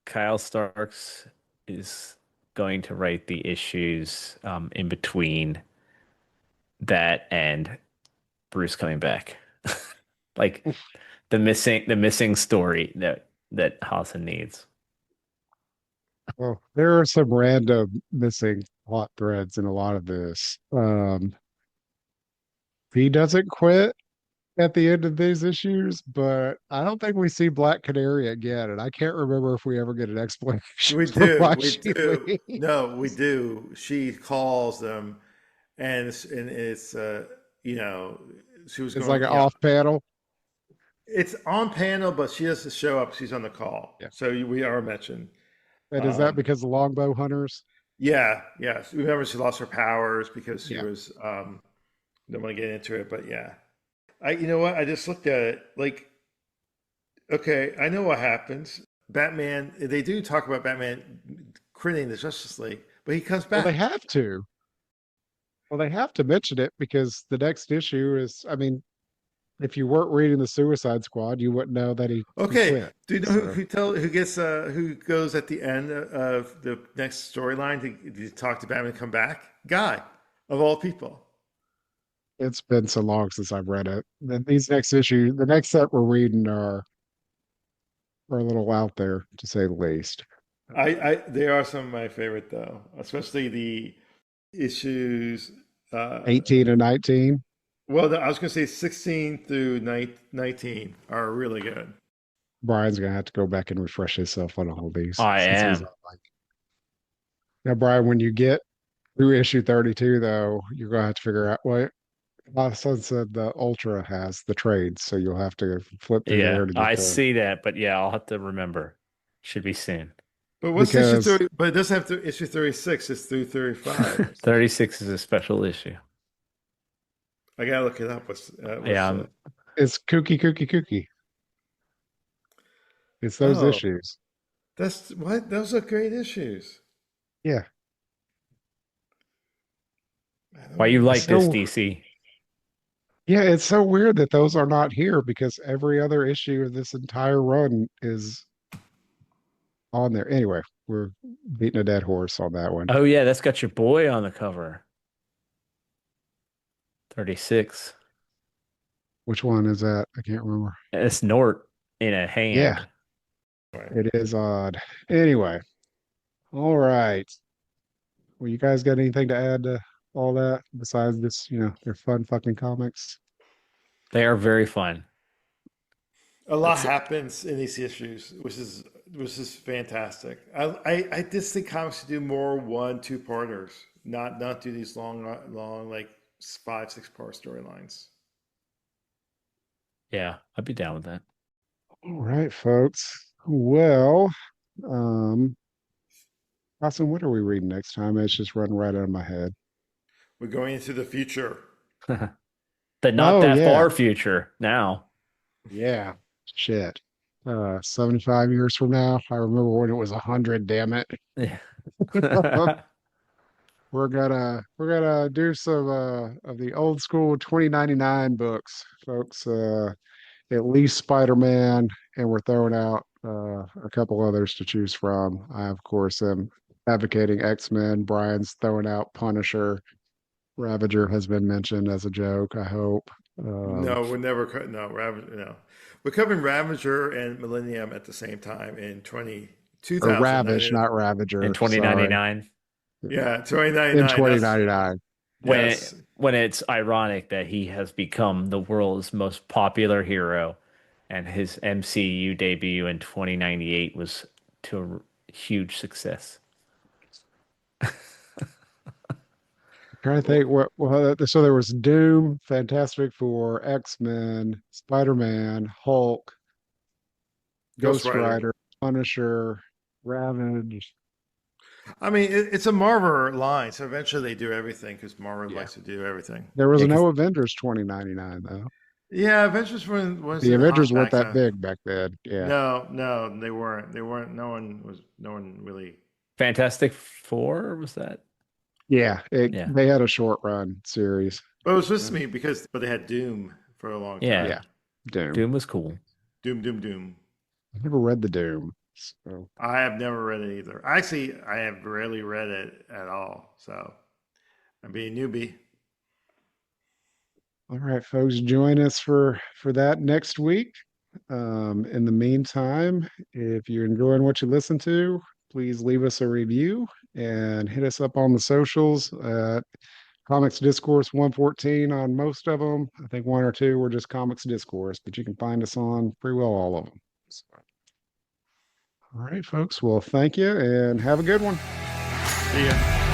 Speaker 2: Kyle Starks is going to write the issues in between that and Bruce coming back. Like the missing story that Hassan needs.
Speaker 1: Well, there are some random missing plot threads in a lot of this. He doesn't quit at the end of these issues, but I don't think we see Black Canary again, and I can't remember if we ever get an explanation
Speaker 3: We
Speaker 1: for
Speaker 3: do,
Speaker 1: why
Speaker 3: we
Speaker 1: she
Speaker 3: do.
Speaker 1: leaves.
Speaker 3: No, we do. She calls them, and it's you know, she was
Speaker 1: It's
Speaker 3: going,
Speaker 1: like an
Speaker 3: yeah.
Speaker 1: off panel.
Speaker 3: It's on panel, but she doesn't show up. She's on the call,
Speaker 1: Yeah.
Speaker 3: so we are mentioned.
Speaker 1: And is that
Speaker 3: Um,
Speaker 1: because the longbow hunters?
Speaker 3: yeah, yeah. Remember, she lost her powers because she
Speaker 1: Yeah.
Speaker 3: was. Don't want to get into it, but yeah. You know what? I just looked at it. Like, okay, I know what happens. Batman. They do talk about Batman creating the Justice League, but he comes
Speaker 1: Well, they
Speaker 3: back.
Speaker 1: have to. Well, they have to mention it because the next issue is, I mean, if you weren't reading the Suicide Squad, you wouldn't know that he
Speaker 3: Okay,
Speaker 1: quit.
Speaker 3: do you know
Speaker 1: So
Speaker 3: who goes at the end of the next storyline to talk to Batman and come back? Guy, of all people.
Speaker 1: it's been so long since I've read it. Then these next issue, the next set we're reading are a little out there to say the least.
Speaker 3: I they are some of my favorite though, especially the issues. Uh,
Speaker 1: 18 and 19.
Speaker 3: well, I was going to say 16 through 19 are really good.
Speaker 1: Brian's gonna have to go back and refresh himself on all these
Speaker 2: I
Speaker 1: since he's
Speaker 2: am.
Speaker 1: not like now, Brian, when you get through issue 32 though, you're gonna have to figure out what my son said the Ultra has the trades, so you'll have to flip through
Speaker 2: Yeah,
Speaker 1: there to get
Speaker 2: I
Speaker 1: the
Speaker 2: see that, but yeah, I'll have to remember. Should be soon.
Speaker 3: But what's issue
Speaker 1: because
Speaker 3: 30? But it doesn't have to issue 36. It's through 35.
Speaker 2: 36 is a special issue.
Speaker 3: I gotta look it up.
Speaker 2: Yeah,
Speaker 1: it's kooky. It's those
Speaker 3: oh,
Speaker 1: issues.
Speaker 3: that's what those are great issues.
Speaker 1: Yeah.
Speaker 3: I
Speaker 2: why
Speaker 3: don't
Speaker 2: you
Speaker 3: remember.
Speaker 2: like this,
Speaker 1: So
Speaker 2: DC?
Speaker 1: yeah, it's so weird that those are not here because every other issue of this entire run is on there. Anyway, we're beating a dead horse on that one.
Speaker 2: Oh yeah, that's got your boy on the cover. 36.
Speaker 1: Which one is that? I can't remember.
Speaker 2: It's Nort in a
Speaker 1: Yeah,
Speaker 2: hand.
Speaker 1: it is odd. Anyway, all right. Well, you guys got anything to add to all that besides this, they're fun fucking comics?
Speaker 2: They are very fun.
Speaker 3: A lot
Speaker 2: That's
Speaker 3: happens in these issues, which is fantastic. I just think comics should do more 1, 2 parters, not do these long like 5, 6 part storylines.
Speaker 2: Yeah, I'd be down with that.
Speaker 1: All right, folks. Well, um, Austin, what are we reading next time? It's just run right out of my head.
Speaker 3: We're going into the future.
Speaker 2: The not
Speaker 1: Oh
Speaker 2: that
Speaker 1: yeah,
Speaker 2: far future now.
Speaker 1: yeah. Shit. 75 years from now. I remember when it was 100, damn it.
Speaker 2: Yeah.
Speaker 1: We're gonna do some of the old school 2099 books, folks. At least Spider-Man, and we're throwing out a couple others to choose from. I, of course, am advocating X-Men. Brian's throwing out Punisher. Ravager has been mentioned as a joke, I hope.
Speaker 3: No, we're never no Ravager. No, we're covering Ravager and Millennium at the same time in
Speaker 1: Or
Speaker 3: 2009.
Speaker 1: Ravage, not
Speaker 2: In
Speaker 1: Ravager. Sorry.
Speaker 2: 2099.
Speaker 3: Yeah,
Speaker 1: In
Speaker 3: 2099. That's
Speaker 1: 2099.
Speaker 3: yes.
Speaker 2: When it's ironic that he has become the world's most popular hero, and his MCU debut in 2098 was to a huge success.
Speaker 1: Trying to think so there was Doom, Fantastic Four, X-Men, Spider-Man, Hulk,
Speaker 3: Ghost
Speaker 1: Ghost
Speaker 3: Rider.
Speaker 1: Rider, Punisher, Ravage.
Speaker 3: I mean, it's a Marvel line, so eventually they do everything because Marvel
Speaker 1: Yeah.
Speaker 3: likes to do everything.
Speaker 1: There was
Speaker 2: Yeah, 'cause
Speaker 1: no Avengers 2099 though.
Speaker 3: Yeah, Avengers
Speaker 1: The
Speaker 3: wasn't hot
Speaker 1: Avengers weren't
Speaker 3: back
Speaker 1: that
Speaker 3: then.
Speaker 1: big back then. Yeah.
Speaker 3: No, they weren't. They weren't. No one really.
Speaker 2: Fantastic Four was that?
Speaker 1: Yeah,
Speaker 2: Yeah.
Speaker 1: they had a short run series.
Speaker 3: But it was supposed to me but they had Doom for a long
Speaker 2: Yeah.
Speaker 3: time.
Speaker 1: Yeah. Doom.
Speaker 2: Doom was cool.
Speaker 3: Doom.
Speaker 1: I never read the Doom. So
Speaker 3: I have never read it either. Actually, I have rarely read it at all. So I'm being a newbie.
Speaker 1: all right, folks, join us for that next week. In the meantime, if you're enjoying what you listen to, please leave us a review and hit us up on the socials. Comics Discourse 114 on most of them. I think one or two were just Comics Discourse, but you can find us on pretty well all of them. So, all right, folks. Well, thank you and have a good one.
Speaker 3: See ya.